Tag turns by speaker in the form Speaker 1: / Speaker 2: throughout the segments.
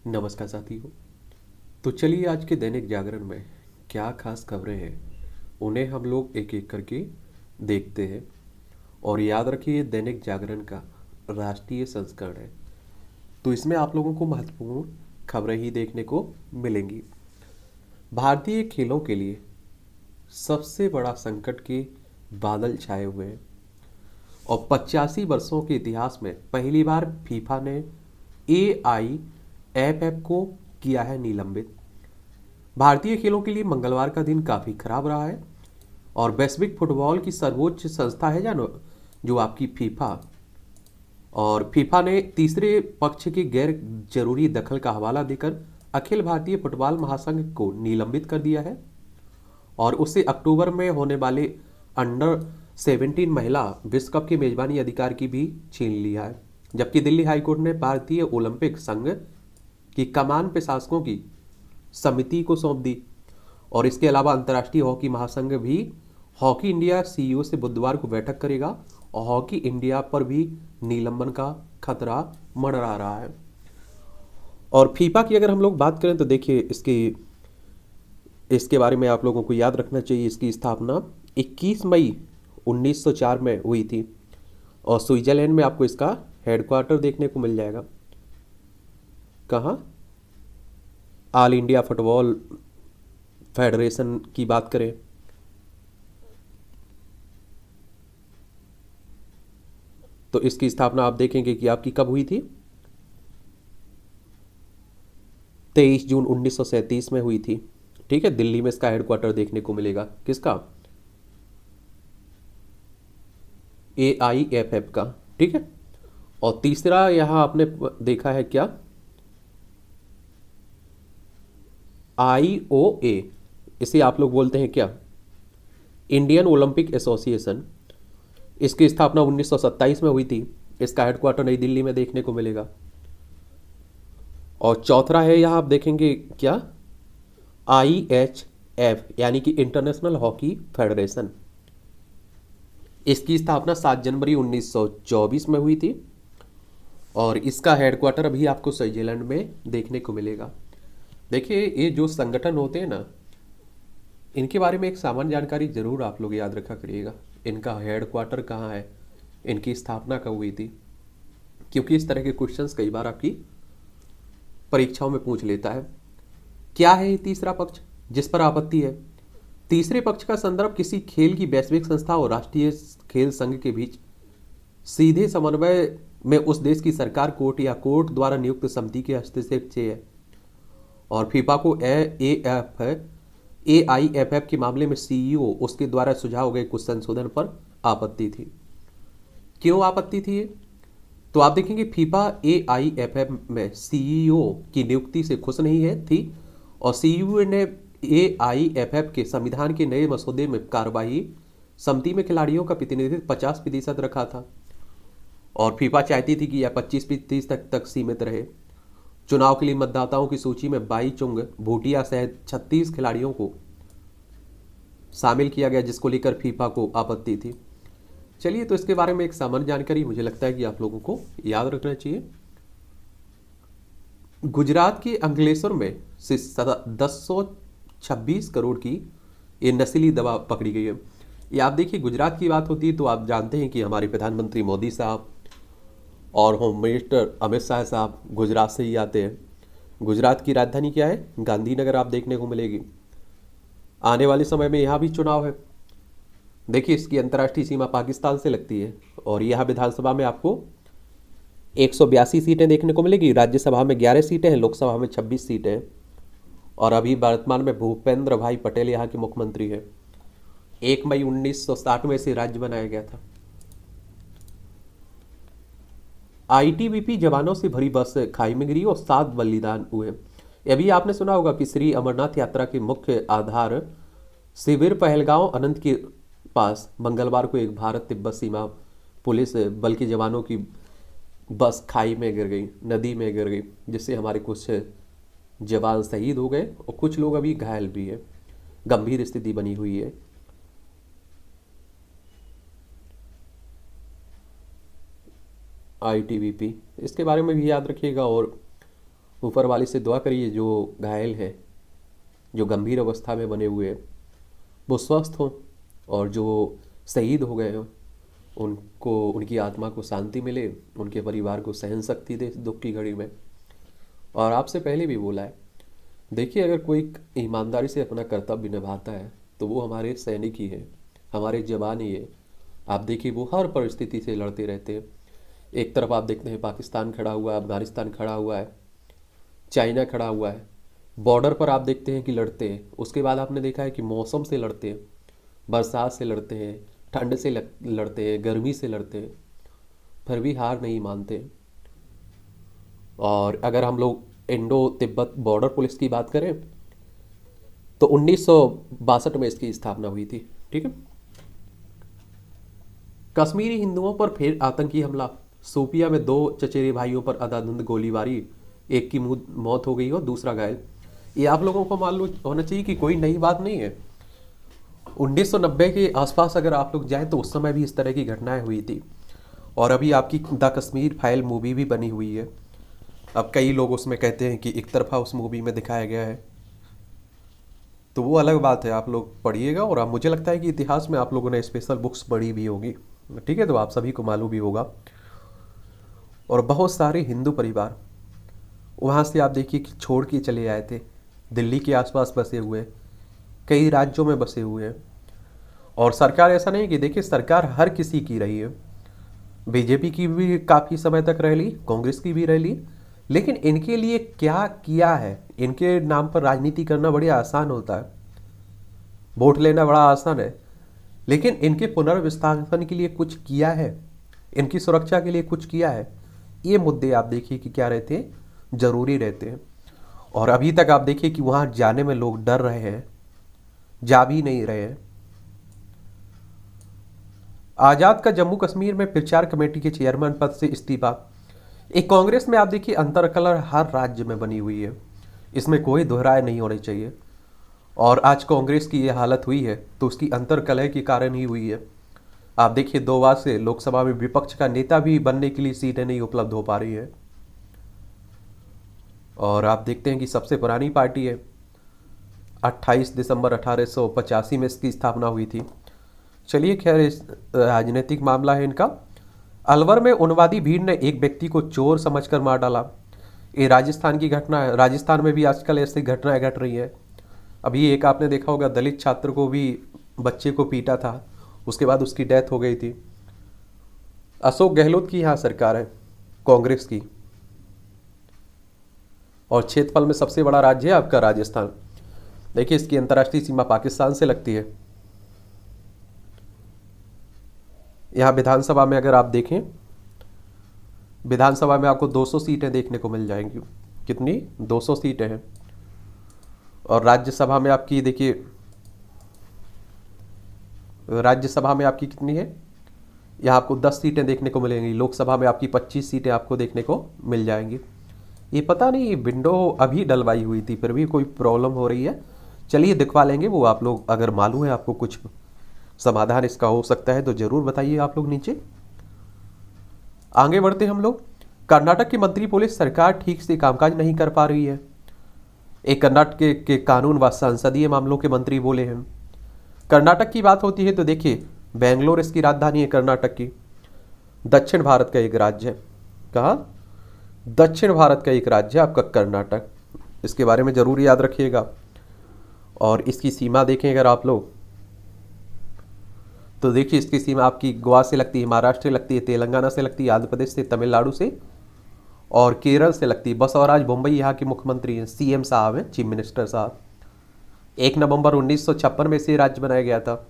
Speaker 1: नमस्कार साथियों। तो चलिए आज के दैनिक जागरण में क्या खास खबरें हैं उन्हें हम लोग एक एक करके देखते हैं। और याद रखिए दैनिक जागरण का राष्ट्रीय संस्करण है, तो इसमें आप लोगों को महत्वपूर्ण खबरें ही देखने को मिलेंगी। भारतीय खेलों के लिए सबसे बड़ा संकट के बादल छाए हुए हैं और 85 वर्षों के इतिहास में पहली बार फीफा ने AIFF को किया है निलंबित। भारतीय खेलों के लिए मंगलवार का दिन काफ़ी खराब रहा है और वैश्विक फुटबॉल की सर्वोच्च संस्था है जानो जो आपकी फीफा, और फीफा ने तीसरे पक्ष के गैर जरूरी दखल का हवाला देकर अखिल भारतीय फुटबॉल महासंघ को निलंबित कर दिया है और उससे अक्टूबर में होने वाले अंडर 17 महिला विश्व कप की मेजबानी अधिकार की भी छीन लिया है। जबकि दिल्ली हाईकोर्ट ने भारतीय ओलंपिक संघ की कमान प्रशासकों की समिति को सौंप दी और इसके अलावा अंतर्राष्ट्रीय हॉकी महासंघ भी हॉकी इंडिया CEO से बुधवार को बैठक करेगा और हॉकी इंडिया पर भी निलंबन का खतरा मंडरा रहा है। और फीफा की अगर हम लोग बात करें तो देखिए इसके बारे में आप लोगों को याद रखना चाहिए। इसकी स्थापना 21 मई 1904 में हुई थी और स्विट्जरलैंड में आपको इसका हेडक्वार्टर देखने को मिल जाएगा। कहाँ? ऑल इंडिया फुटबॉल फेडरेशन की बात करें तो इसकी स्थापना आप देखेंगे कि आपकी कब हुई थी, 23 जून 1937 में हुई थी। ठीक है, दिल्ली में इसका हेडक्वार्टर देखने को मिलेगा। किसका? AIFF का। ठीक है, और तीसरा यहां आपने देखा है क्या, IOA, इसे आप लोग बोलते हैं क्या, इंडियन ओलंपिक एसोसिएशन। इसकी स्थापना 1927 में हुई थी। इसका हेडक्वार्टर नई दिल्ली में देखने को मिलेगा। और चौथा है यहां आप देखेंगे क्या, IHF यानी कि इंटरनेशनल हॉकी फेडरेशन। इसकी स्थापना 7 जनवरी 1924 में हुई थी और इसका हेडक्वार्टर अभी आपको स्विट्जरलैंड में देखने को मिलेगा। देखिए ये जो संगठन होते हैं ना, इनके बारे में एक सामान्य जानकारी जरूर आप लोग याद रखा करिएगा। इनका हेडक्वार्टर कहाँ है, इनकी स्थापना कब हुई थी, क्योंकि इस तरह के क्वेश्चंस कई बार आपकी परीक्षाओं में पूछ लेता है। क्या है ये तीसरा पक्ष जिस पर आपत्ति है? तीसरे पक्ष का संदर्भ किसी खेल की वैश्विक संस्था और राष्ट्रीय खेल संघ के बीच सीधे समन्वय में उस देश की सरकार, कोर्ट या कोर्ट द्वारा नियुक्त समिति के हस्तक्षेप से है। और फीफा को AIFF के मामले में CEO उसके द्वारा सुझाव गए कुछ संशोधन पर आपत्ति थी। क्यों आपत्ति थी? तो आप देखेंगे फीफा AIFF में CEO की नियुक्ति से खुश नहीं है थी और CEO ने AIFF के संविधान के नए मसौदे में कार्यवाही समिति में खिलाड़ियों का प्रतिनिधित्व 50% रखा था और फीफा चाहती थी कि यह 25% तक सीमित रहे। चुनाव के लिए मतदाताओं की सूची में बाई चुंग भूटिया सहित 36 खिलाड़ियों को शामिल किया गया, जिसको लेकर फीफा को आपत्ति थी। चलिए, तो इसके बारे में एक सामान्य जानकारी मुझे लगता है कि आप लोगों को याद रखना चाहिए। गुजरात के अंकलेश्वर में से 1026 करोड़ की ये नशीली दवा पकड़ी गई है। ये आप देखिए, गुजरात की बात होती है तो आप जानते हैं कि हमारे प्रधानमंत्री मोदी साहब और होम मिनिस्टर अमित शाह साहब गुजरात से ही आते हैं। गुजरात की राजधानी क्या है? गांधीनगर आप देखने को मिलेगी। आने वाले समय में यहाँ भी चुनाव है। देखिए, इसकी अंतर्राष्ट्रीय सीमा पाकिस्तान से लगती है और यहाँ विधानसभा में आपको 182 सीटें देखने को मिलेगी। राज्यसभा में 11 सीटें हैं, लोकसभा में 26 सीटें हैं और अभी वर्तमान में भूपेंद्र भाई पटेल यहाँ के मुख्यमंत्री हैं। 1 मई 1960 में इसे राज्य बनाया गया था। ITBP जवानों से भरी बस खाई में गिरी और 7 बलिदान हुए। यह भी आपने सुना होगा कि श्री अमरनाथ यात्रा के मुख्य आधार शिविर पहलगांव अनंत के पास मंगलवार को एक भारत तिब्बत सीमा पुलिस बल के जवानों की बस खाई में गिर गई, नदी में गिर गई, जिससे हमारे कुछ जवान शहीद हो गए और कुछ लोग अभी घायल भी है। गंभीर स्थिति बनी हुई है। ITBP इसके बारे में भी याद रखिएगा। और ऊपर वाले से दुआ करिए जो घायल हैं, जो गंभीर अवस्था में बने हुए हैं, वो स्वस्थ हों, और जो शहीद हो गए हों उनको, उनकी आत्मा को शांति मिले, उनके परिवार को सहन शक्ति दे दुख की घड़ी में। और आपसे पहले भी बोला है, देखिए अगर कोई ईमानदारी से अपना कर्तव्य निभाता है तो वो हमारे सैनिक ही हैं, हमारे जवान ही है। आप देखिए वो हर परिस्थिति से लड़ते रहते हैं। एक तरफ आप देखते हैं पाकिस्तान खड़ा हुआ है, अफगानिस्तान खड़ा हुआ है, चाइना खड़ा हुआ है, बॉर्डर पर आप देखते हैं कि लड़ते हैं। उसके बाद आपने देखा है कि मौसम से लड़ते हैं, बरसात से लड़ते हैं, ठंड से लड़ते हैं, गर्मी से लड़ते हैं, फिर भी हार नहीं मानते। और अगर हम लोग इंडो तिब्बत बॉर्डर पुलिस की बात करें तो 1962 में इसकी स्थापना हुई थी। ठीक है। कश्मीरी हिंदुओं पर फिर आतंकी हमला, शोपिया में 2 चचेरे भाइयों पर अंधाधुंध गोलीबारी, एक की मौत हो गई और दूसरा घायल। ये आप लोगों को मालूम होना चाहिए कि कोई नई बात नहीं है। 1990 के आसपास अगर आप लोग जाएं तो उस समय भी इस तरह की घटनाएं हुई थी। और अभी आपकी द कश्मीर फाइल मूवी भी बनी हुई है। अब कई लोग उसमें कहते हैं कि एक तरफा उस मूवी में दिखाया गया है, तो वो अलग बात है, आप लोग पढ़िएगा। और अब मुझे लगता है कि इतिहास में आप लोगों ने स्पेशल बुक्स पढ़ी भी होगी, ठीक है, तो आप सभी को मालूम भी होगा। और बहुत सारे हिंदू परिवार वहाँ से आप देखिए कि छोड़ के चले आए थे, दिल्ली के आसपास बसे हुए, कई राज्यों में बसे हुए हैं। और सरकार ऐसा नहीं कि देखिए सरकार हर किसी की रही है, बीजेपी की भी काफ़ी समय तक रह ली, कांग्रेस की भी रह ली, लेकिन इनके लिए क्या किया है? इनके नाम पर राजनीति करना बड़ी आसान होता है, वोट लेना बड़ा आसान है, लेकिन इनके पुनर्विस्थापन के लिए कुछ किया है, इनकी सुरक्षा के लिए कुछ किया है? ये मुद्दे आप देखिए कि क्या रहते हैं, जरूरी रहते हैं। और अभी तक आप देखिए कि वहाँ जाने में लोग डर रहे हैं, जा भी नहीं रहे हैं। आज़ाद का जम्मू कश्मीर में प्रचार कमेटी के चेयरमैन पद से इस्तीफा। एक कांग्रेस में आप देखिए अंतरकलह हर राज्य में बनी हुई है, इसमें कोई दोहराए नहीं होनी चाहिए। और आज कांग्रेस की ये हालत हुई है तो उसकी अंतरकलह के कारण ही हुई है। आप देखिए 2 बार से लोकसभा में विपक्ष का नेता भी बनने के लिए सीटें नहीं उपलब्ध हो पा रही है। और आप देखते हैं कि सबसे पुरानी पार्टी है, 28 दिसंबर 1885 में इसकी स्थापना हुई थी। चलिए खैर, इस राजनीतिक मामला है इनका। अलवर में उन्मादी भीड़ ने एक व्यक्ति को चोर समझकर मार डाला। ये राजस्थान की घटना है। राजस्थान में भी आजकल ऐसी घटनाएं घट रही है। अभी एक आपने देखा होगा, दलित छात्र को भी, बच्चे को पीटा था, उसके बाद उसकी डेथ हो गई थी। अशोक गहलोत की यहाँ सरकार है, कांग्रेस की, और क्षेत्रफल में सबसे बड़ा राज्य है आपका राजस्थान। देखिए इसकी अंतर्राष्ट्रीय सीमा पाकिस्तान से लगती है। यहाँ विधानसभा में अगर आप देखें, विधानसभा में आपको 200 सीटें देखने को मिल जाएंगी। कितनी? 200 सीटें हैं। और राज्यसभा में आपकी देखिए, राज्यसभा में आपकी कितनी है? यहाँ आपको 10 सीटें देखने को मिलेंगी। लोकसभा में आपकी 25 सीटें आपको देखने को मिल जाएंगी। ये पता नहीं विंडो अभी डलवाई हुई थी, फिर भी कोई प्रॉब्लम हो रही है। चलिए दिखवा लेंगे वो, आप लोग अगर मालूम है आपको कुछ समाधान इसका हो सकता है तो जरूर बताइए आप लोग नीचे। आगे बढ़ते हम लोग। कर्नाटक की मंत्री बोले सरकार ठीक से कामकाज नहीं कर पा रही है। एक कर्नाटक के कानून व संसदीय मामलों के मंत्री बोले हैं। कर्नाटक की बात होती है तो देखिए, बेंगलोर इसकी राजधानी है कर्नाटक की। दक्षिण भारत का एक राज्य है। कहाँ? दक्षिण भारत का एक राज्य है आपका कर्नाटक। इसके बारे में जरूर याद रखिएगा। और इसकी सीमा देखें अगर आप लोग तो देखिए, इसकी सीमा आपकी गोवा से लगती है, महाराष्ट्र से लगती है, तेलंगाना से लगती है, आंध्र प्रदेश से, तमिलनाडु से और केरल से लगती है। बस और आज मुंबई यहाँ के मुख्यमंत्री हैं, सीएम साहब हैं, चीफ मिनिस्टर साहब। 1 नवंबर 1956 में से राज्य बनाया गया था।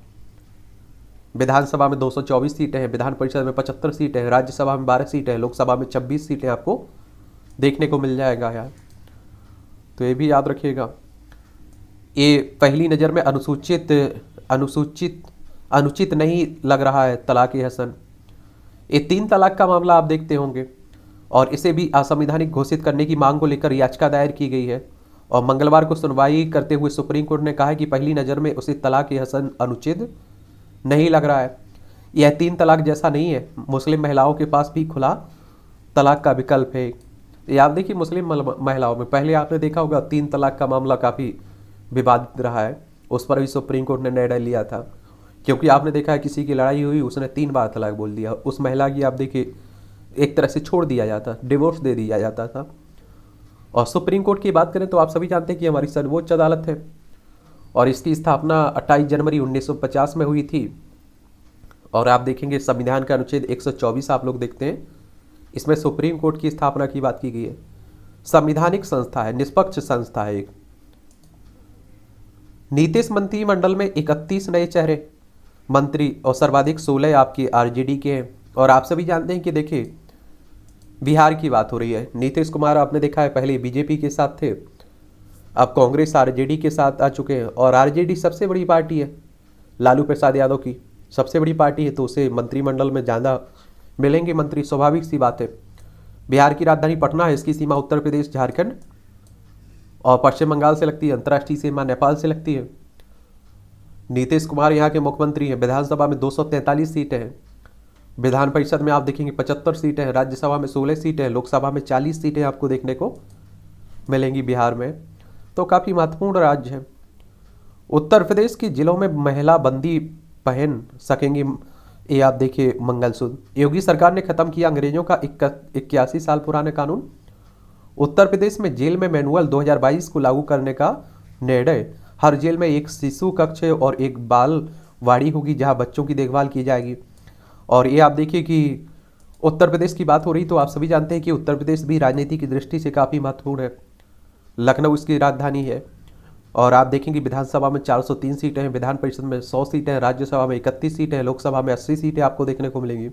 Speaker 1: विधानसभा में 224 सीटें हैं, विधान परिषद में 75 सीटें हैं, राज्यसभा में 12 सीटें हैं, लोकसभा में 26 सीटें आपको देखने को मिल जाएगा यार, तो ये भी याद रखिएगा। ये पहली नज़र में अनुचित नहीं लग रहा है तलाक हसन। ये 3 तलाक का मामला आप देखते होंगे और इसे भी असंवैधानिक घोषित करने की मांग को लेकर याचिका दायर की गई है। और मंगलवार को सुनवाई करते हुए सुप्रीम कोर्ट ने कहा है कि पहली नज़र में उसे तलाक हसन अनुचित नहीं लग रहा है। यह 3 तलाक जैसा नहीं है, मुस्लिम महिलाओं के पास भी खुला तलाक का विकल्प है। ये आप देखिए मुस्लिम महिलाओं में पहले आपने देखा होगा 3 तलाक का मामला काफ़ी विवादित रहा है, उस पर भी सुप्रीम कोर्ट ने निर्णय लिया था, क्योंकि आपने देखा है किसी की लड़ाई हुई उसने 3 बार तलाक बोल दिया, उस महिला की आप देखिए एक तरह से छोड़ दिया जाता, डिवोर्स दे दिया जाता था। और सुप्रीम कोर्ट की बात करें तो आप सभी जानते हैं कि हमारी सर्वोच्च अदालत है और इसकी स्थापना 28 जनवरी 1950 में हुई थी। और आप देखेंगे संविधान का अनुच्छेद 124 आप लोग देखते हैं, इसमें सुप्रीम कोर्ट की स्थापना की बात की गई है। संवैधानिक संस्था है, निष्पक्ष संस्था है एक। नीतीश मंत्रिमंडल में 31 नए चेहरे मंत्री और सर्वाधिक 16 आपकी आरजेडी के हैं। और आप सभी जानते हैं कि देखिए बिहार की बात हो रही है, नीतीश कुमार आपने देखा है पहले बीजेपी के साथ थे, अब कांग्रेस आरजेडी के साथ आ चुके हैं। और आरजेडी सबसे बड़ी पार्टी है, लालू प्रसाद यादव की सबसे बड़ी पार्टी है, तो उसे मंत्रिमंडल में ज़्यादा मिलेंगे मंत्री, स्वाभाविक सी बात है। बिहार की राजधानी पटना है, इसकी सीमा उत्तर प्रदेश, झारखंड और पश्चिम बंगाल से लगती है, अंतर्राष्ट्रीय सीमा नेपाल से लगती है। नीतीश कुमार यहाँ के मुख्यमंत्री हैं। विधानसभा में 243 सीटें हैं, विधान परिषद में आप देखेंगे 75 सीटें हैं, राज्यसभा में 16 सीटें हैं, लोकसभा में 40 सीटें आपको देखने को मिलेंगी बिहार में, तो काफ़ी महत्वपूर्ण राज्य है। उत्तर प्रदेश के जिलों में महिला बंदी पहन सकेंगी, ये आप देखिए मंगलसूत्र। योगी सरकार ने खत्म किया अंग्रेजों का 81 साल पुराना कानून। उत्तर प्रदेश में जेल में मैनुअल 2022 को लागू करने का निर्णय। हर जेल में एक शिशु कक्ष और एक बाल वाड़ी होगी जहां बच्चों की देखभाल की जाएगी। और ये आप देखिए कि उत्तर प्रदेश की बात हो रही तो आप सभी जानते हैं कि उत्तर प्रदेश भी राजनीति की दृष्टि से काफ़ी महत्वपूर्ण है। लखनऊ इसकी राजधानी है। और आप देखेंगे विधानसभा में 403 सीटें हैं, विधान परिषद में 100 सीटें हैं, राज्यसभा में 31 सीटें हैं, लोकसभा में 80 सीटें आपको देखने को मिलेंगी।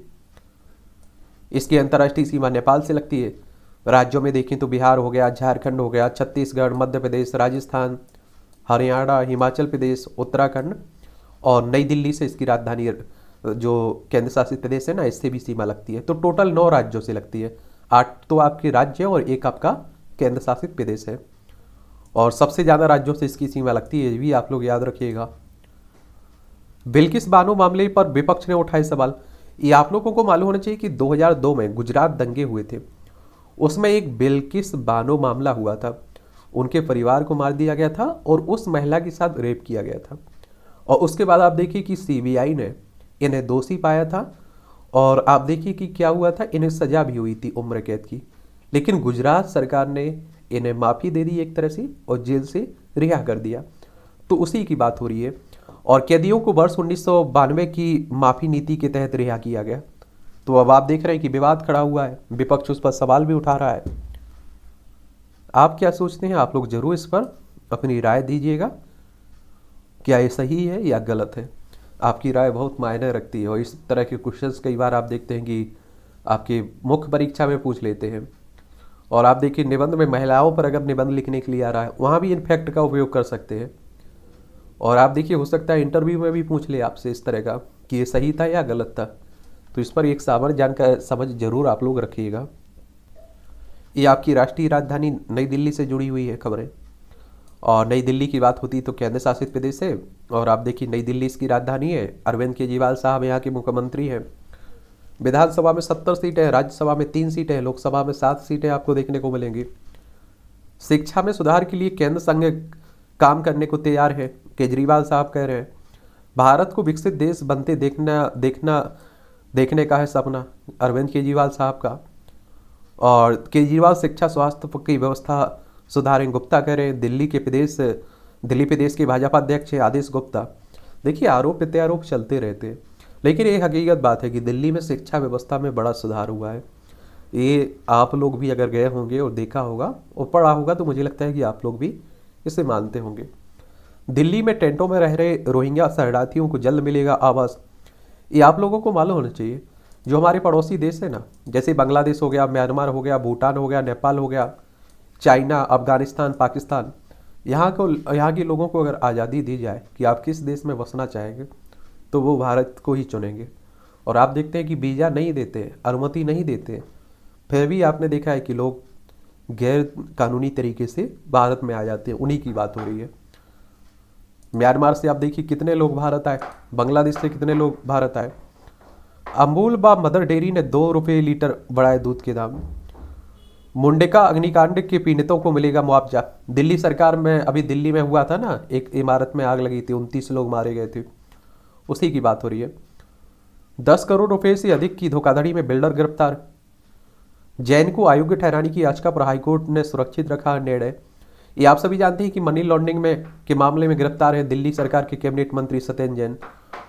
Speaker 1: इसकी अंतर्राष्ट्रीय सीमा नेपाल से लगती है। राज्यों में देखें तो बिहार हो गया, झारखंड हो गया, छत्तीसगढ़, मध्य प्रदेश, राजस्थान, हरियाणा, हिमाचल प्रदेश, उत्तराखंड और नई दिल्ली से इसकी राजधानी जो केंद्र शासित प्रदेश है ना, इससे भी सीमा लगती है। तो टोटल 9 राज्यों से लगती है, 8 तो आपके राज्य और एक आपका केंद्र शासित प्रदेश है। और सबसे ज़्यादा राज्यों से इसकी सीमा लगती है, ये भी आप लोग याद रखिएगा। बिल्किस बानो मामले पर विपक्ष ने उठाए सवाल। ये आप लोगों को मालूम होना चाहिए कि 2002 में गुजरात दंगे हुए थे, उसमें एक बिल्किस बानो मामला हुआ था, उनके परिवार को मार दिया गया था और उस महिला के साथ रेप किया गया था। और उसके बाद आप देखिए कि सीबीआई ने इन्हें दोषी पाया था और आप देखिए कि क्या हुआ था, इन्हें सजा भी हुई थी उम्र कैद की। लेकिन गुजरात सरकार ने इन्हें माफ़ी दे दी एक तरह से और जेल से रिहा कर दिया, तो उसी की बात हो रही है। और कैदियों को वर्ष 1992 की माफ़ी नीति के तहत रिहा किया गया। तो अब आप देख रहे हैं कि विवाद खड़ा हुआ है, विपक्ष उस पर सवाल भी उठा रहा है। आप क्या सोचते हैं? आप लोग जरूर इस पर अपनी राय दीजिएगा, क्या ये सही है या गलत है। आपकी राय बहुत मायने रखती है और इस तरह के क्वेश्चंस कई बार आप देखते हैं कि आपके मुख्य परीक्षा में पूछ लेते हैं। और आप देखिए निबंध में महिलाओं पर अगर निबंध लिखने के लिए आ रहा है, वहाँ भी इन फैक्ट का उपयोग कर सकते हैं। और आप देखिए हो सकता है इंटरव्यू में भी पूछ ले आपसे इस तरह का कि ये सही था या गलत था, तो इस पर एक सामान्य जानकारी समझ जरूर आप लोग रखिएगा। ये आपकी राष्ट्रीय राजधानी नई दिल्ली से जुड़ी हुई है खबरें, और नई दिल्ली की बात होती तो केंद्र शासित प्रदेश है। और आप देखिए नई दिल्ली इसकी राजधानी है। अरविंद केजरीवाल साहब यहाँ के मुख्यमंत्री हैं। विधानसभा में 70 सीटें हैं, राज्यसभा में 3 सीटें हैं, लोकसभा में 7 सीटें आपको देखने को मिलेंगी। शिक्षा में सुधार के लिए केंद्र संघ काम करने को तैयार है, केजरीवाल साहब कह रहे हैं। भारत को विकसित देश बनते देखने का है सपना, अरविंद केजरीवाल साहब का। और केजरीवाल शिक्षा स्वास्थ्य की व्यवस्था सुधारें, गुप्ता कह रहे हैं। दिल्ली प्रदेश के भाजपा अध्यक्ष हैं आदेश गुप्ता। देखिए आरोप प्रत्यारोप चलते रहते हैं, लेकिन एक हकीकत बात है कि दिल्ली में शिक्षा व्यवस्था में बड़ा सुधार हुआ है। ये आप लोग भी अगर गए होंगे और देखा होगा और पढ़ा होगा तो मुझे लगता है कि आप लोग भी इसे मानते होंगे। दिल्ली में टेंटों में रह रहे रोहिंग्या शरणार्थियों को जल्द मिलेगा आवास। ये आप लोगों को मालूम होना चाहिए। जो हमारे पड़ोसी देश है ना, जैसे बांग्लादेश हो गया, म्यांमार हो गया, भूटान हो गया, नेपाल हो गया, चाइना, अफगानिस्तान, पाकिस्तान, यहाँ के लोगों को अगर आज़ादी दी जाए कि आप किस देश में बसना चाहेंगे तो वो भारत को ही चुनेंगे। और आप देखते हैं कि वीज़ा नहीं देते, अनुमति नहीं देते, फिर भी आपने देखा है कि लोग गैर कानूनी तरीके से भारत में आ जाते हैं। उन्हीं की बात हो रही है। म्यांमार से आप देखिए कितने लोग भारत आए, बांग्लादेश से कितने लोग भारत आए। अमूल व मदर डेयरी ने 2 रुपये लीटर बढ़ाए दूध के दाम। मुंडेका अग्निकांड के पीड़ितों को मिलेगा मुआवजा। दिल्ली सरकार में अभी दिल्ली में हुआ था ना, एक इमारत में आग लगी थी, 29 लोग मारे गए थे, उसी की बात हो रही है। 10 करोड़ रुपए से अधिक की धोखाधड़ी में बिल्डर गिरफ्तार। जैन को अयोग्य ठहराने की याचिका पर हाईकोर्ट ने सुरक्षित रखा निर्णय। ये आप सभी जानते हैं कि मनी लॉन्ड्रिंग में के मामले में गिरफ्तार है दिल्ली सरकार के कैबिनेट मंत्री सत्येंद्र जैन,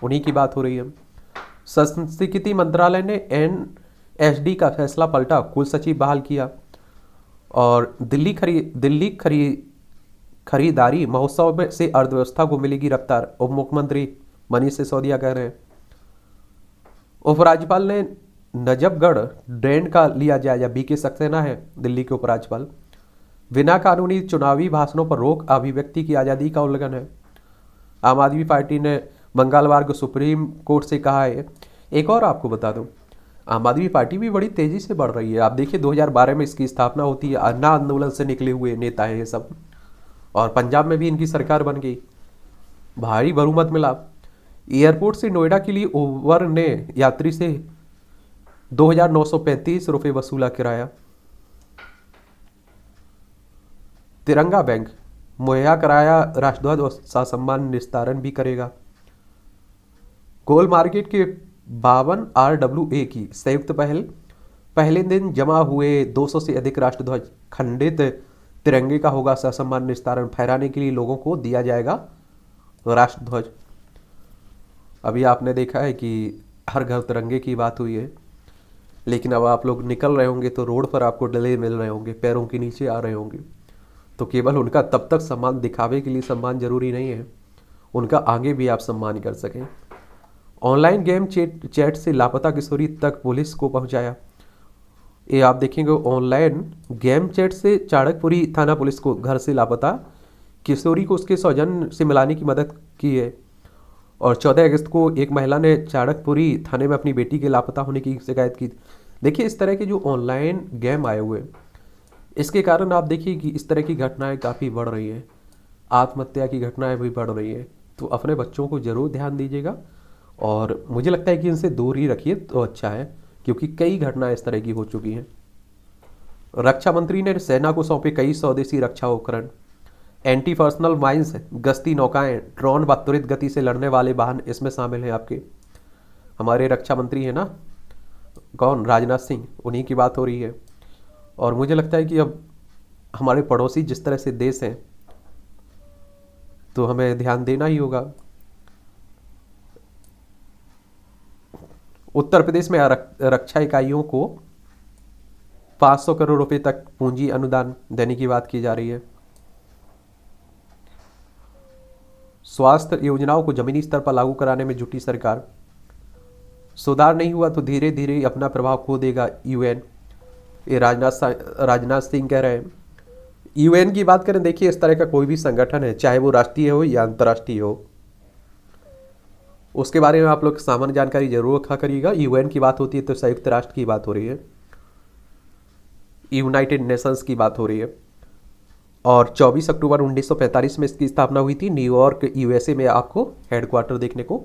Speaker 1: उन्हीं की बात हो रही है। संस्कृति मंत्रालय ने एनएसडी का फैसला पलटा, कुल सचिव बहाल किया। और दिल्ली खरीदारी महोत्सव में से अर्थव्यवस्था को मिलेगी रफ्तार, उप मुख्यमंत्री मनीष सिसोदिया कह रहे हैं। उपराज्यपाल ने नजफगढ़ ड्रेन का लिया जायजा, बीके सक्सेना है दिल्ली के उपराज्यपाल। बिना कानूनी चुनावी भाषणों पर रोक अभिव्यक्ति की आज़ादी का उल्लंघन है। आम आदमी पार्टी ने मंगलवार को सुप्रीम कोर्ट से कहा है। एक और आपको बता दूं, आम आदमी पार्टी भी बड़ी तेजी से बढ़ रही है। आप देखिए 2012 में इसकी स्थापना होती है, अन्ना आंदोलन से निकले हुए नेता हैं ये सब, और पंजाब में भी इनकी सरकार बन गई, भारी बहुमत मिला। एयरपोर्ट से नोएडा के लिए उबर ने यात्री से 2,935 रुपये वसूला किराया। तिरंगा बैंक मुहैया कराया राष्ट्रध्वज और ससम्मान निस्तारण भी करेगा। कोल मार्केट के 52 RWA की संयुक्त पहले दिन जमा हुए 200 से अधिक राष्ट्रध्वज, खंडित तिरंगे का होगा ससम्मान निस्तारण, फहराने के लिए लोगों को दिया जाएगा राष्ट्रध्वज। अभी आपने देखा है कि हर घर तिरंगे की बात हुई है, लेकिन अब आप लोग निकल रहे होंगे तो रोड पर आपको डले मिल रहे होंगे, पैरों के नीचे आ रहे होंगे, तो केवल उनका तब तक सम्मान दिखावे के लिए सम्मान जरूरी नहीं है, उनका आगे भी आप सम्मान कर सकें। ऑनलाइन गेम चैट से लापता किशोरी तक पुलिस को पहुंचाया। ये आप देखेंगे ऑनलाइन गेम चैट से चाणकपुरी थाना पुलिस को घर से लापता किशोरी को उसके सौजन्य से मिलाने की मदद की है। और 14 अगस्त को एक महिला ने चाणकपुरी थाने में अपनी बेटी के लापता होने की शिकायत की। देखिए इस तरह के जो ऑनलाइन गेम आए हुए, इसके कारण आप देखिए कि इस तरह की घटनाएं काफ़ी बढ़ रही हैं, आत्महत्या की घटनाएं भी बढ़ रही हैं। तो अपने बच्चों को ज़रूर ध्यान दीजिएगा, और मुझे लगता है कि इनसे दूर ही रखिए तो अच्छा है, क्योंकि कई घटनाएं इस तरह की हो चुकी हैं। रक्षा मंत्री ने सेना को सौंपे कई स्वदेशी रक्षा उपकरण। एंटी पर्सनल माइंस, गश्ती नौकाएं, ड्रोन व त्वरित गति से लड़ने वाले वाहन इसमें शामिल हैं। आपके हमारे रक्षा मंत्री हैं ना, कौन, राजनाथ सिंह, उन्हीं की बात हो रही है। और मुझे लगता है कि अब हमारे पड़ोसी जिस तरह से देश हैं, तो हमें ध्यान देना ही होगा। उत्तर प्रदेश में रक्षा इकाइयों को 500 करोड़ रुपए तक पूंजी अनुदान देने की बात की जा रही है। स्वास्थ्य योजनाओं को जमीनी स्तर पर लागू कराने में जुटी सरकार। सुधार नहीं हुआ तो धीरे धीरे अपना प्रभाव खो देगा यूएन, ये राजनाथ सिंह कह रहे हैं। यूएन की बात करें, देखिए इस तरह का कोई भी संगठन है, चाहे वो राष्ट्रीय हो या अंतर्राष्ट्रीय हो, उसके बारे में आप लोग सामान्य जानकारी जरूर रखा करिएगा। यूएन की बात होती है तो संयुक्त राष्ट्र की बात हो रही है, यूनाइटेड नेशंस की बात हो रही है। और 24 अक्टूबर 1945 में इसकी स्थापना हुई थी। न्यूयॉर्क यूएसए में आपको हेडक्वार्टर देखने को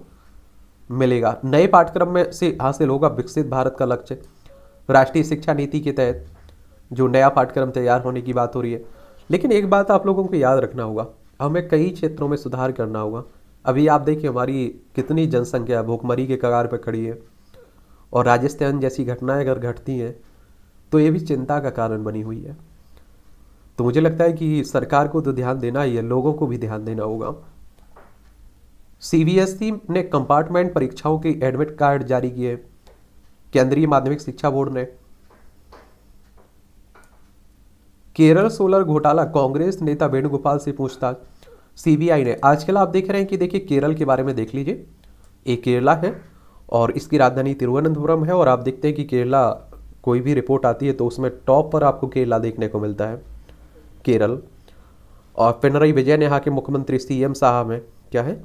Speaker 1: मिलेगा। नए पाठ्यक्रम में से हासिल होगा विकसित भारत का लक्ष्य। राष्ट्रीय शिक्षा नीति के तहत जो नया पाठ्यक्रम तैयार होने की बात हो रही है। लेकिन एक बात आप लोगों को याद रखना होगा, हमें कई क्षेत्रों में सुधार करना होगा। अभी आप देखिए हमारी कितनी जनसंख्या भूखमरी के कगार पर खड़ी है, और राजस्थान जैसी घटनाएं अगर घटती हैं तो ये भी चिंता का कारण बनी हुई है। तो मुझे लगता है कि सरकार को तो ध्यान देना ही है, लोगों को भी ध्यान देना होगा। सीबीएसई ने कंपार्टमेंट परीक्षाओं के एडमिट कार्ड जारी किए। केंद्रीय माध्यमिक शिक्षा बोर्ड ने। केरल सोलर घोटाला, कांग्रेस नेता वेणुगोपाल से पूछताछ, सीबीआई ने। आजकल आप देख रहे हैं कि देखिए केरल के बारे में देख लीजिए, एक केरला है और इसकी राजधानी तिरुवनंतपुरम है, और आप देखते हैं कि केरला कोई भी रिपोर्ट आती है तो उसमें टॉप पर आपको केरला देखने को मिलता है, केरल। और पिनरई विजयन यहाँ के मुख्यमंत्री, सीएम साहब हैं, क्या है,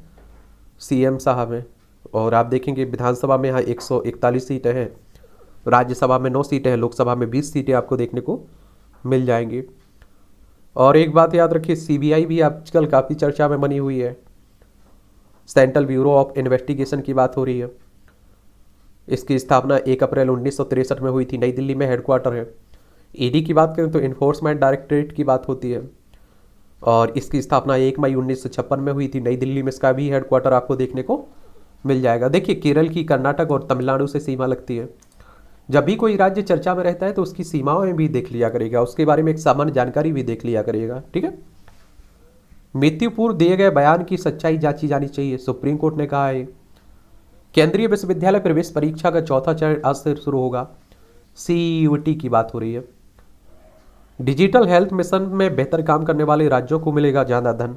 Speaker 1: सीएम साहब हैं। और आप देखेंगे विधानसभा में यहाँ 141 सीटें हैं, राज्यसभा में 9 सीटें हैं, लोकसभा में 20 सीटें आपको देखने को मिल जाएंगी। और एक बात याद रखिए, सीबीआई भी आजकल काफ़ी चर्चा में बनी हुई है। सेंट्रल ब्यूरो ऑफ इन्वेस्टिगेशन की बात हो रही है। इसकी स्थापना 1 अप्रैल 1963 में हुई थी, नई दिल्ली में हेडक्वार्टर है। ईडी की बात करें तो इन्फोर्समेंट डायरेक्टरेट की बात होती है, और इसकी स्थापना 1 मई 1956 में हुई थी। नई दिल्ली में इसका भी हेडक्वार्टर आपको देखने को मिल जाएगा। देखिए, केरल की कर्नाटक और तमिलनाडु से सीमा लगती है। जब भी कोई राज्य चर्चा में रहता है तो उसकी सीमाओं भी देख लिया करेगा, उसके बारे में एक सामान्य जानकारी भी देख लिया करेगा, ठीक है। मृत्यु पूर्व दिए गए बयान की सच्चाई जांची जानी चाहिए, सुप्रीम कोर्ट ने कहा है। केंद्रीय विश्वविद्यालय प्रवेश परीक्षा का चौथा चरण आज से शुरू होगा, सीयूटी की बात हो रही है। डिजिटल हेल्थ मिशन में बेहतर काम करने वाले राज्यों को मिलेगा ज़्यादा धन,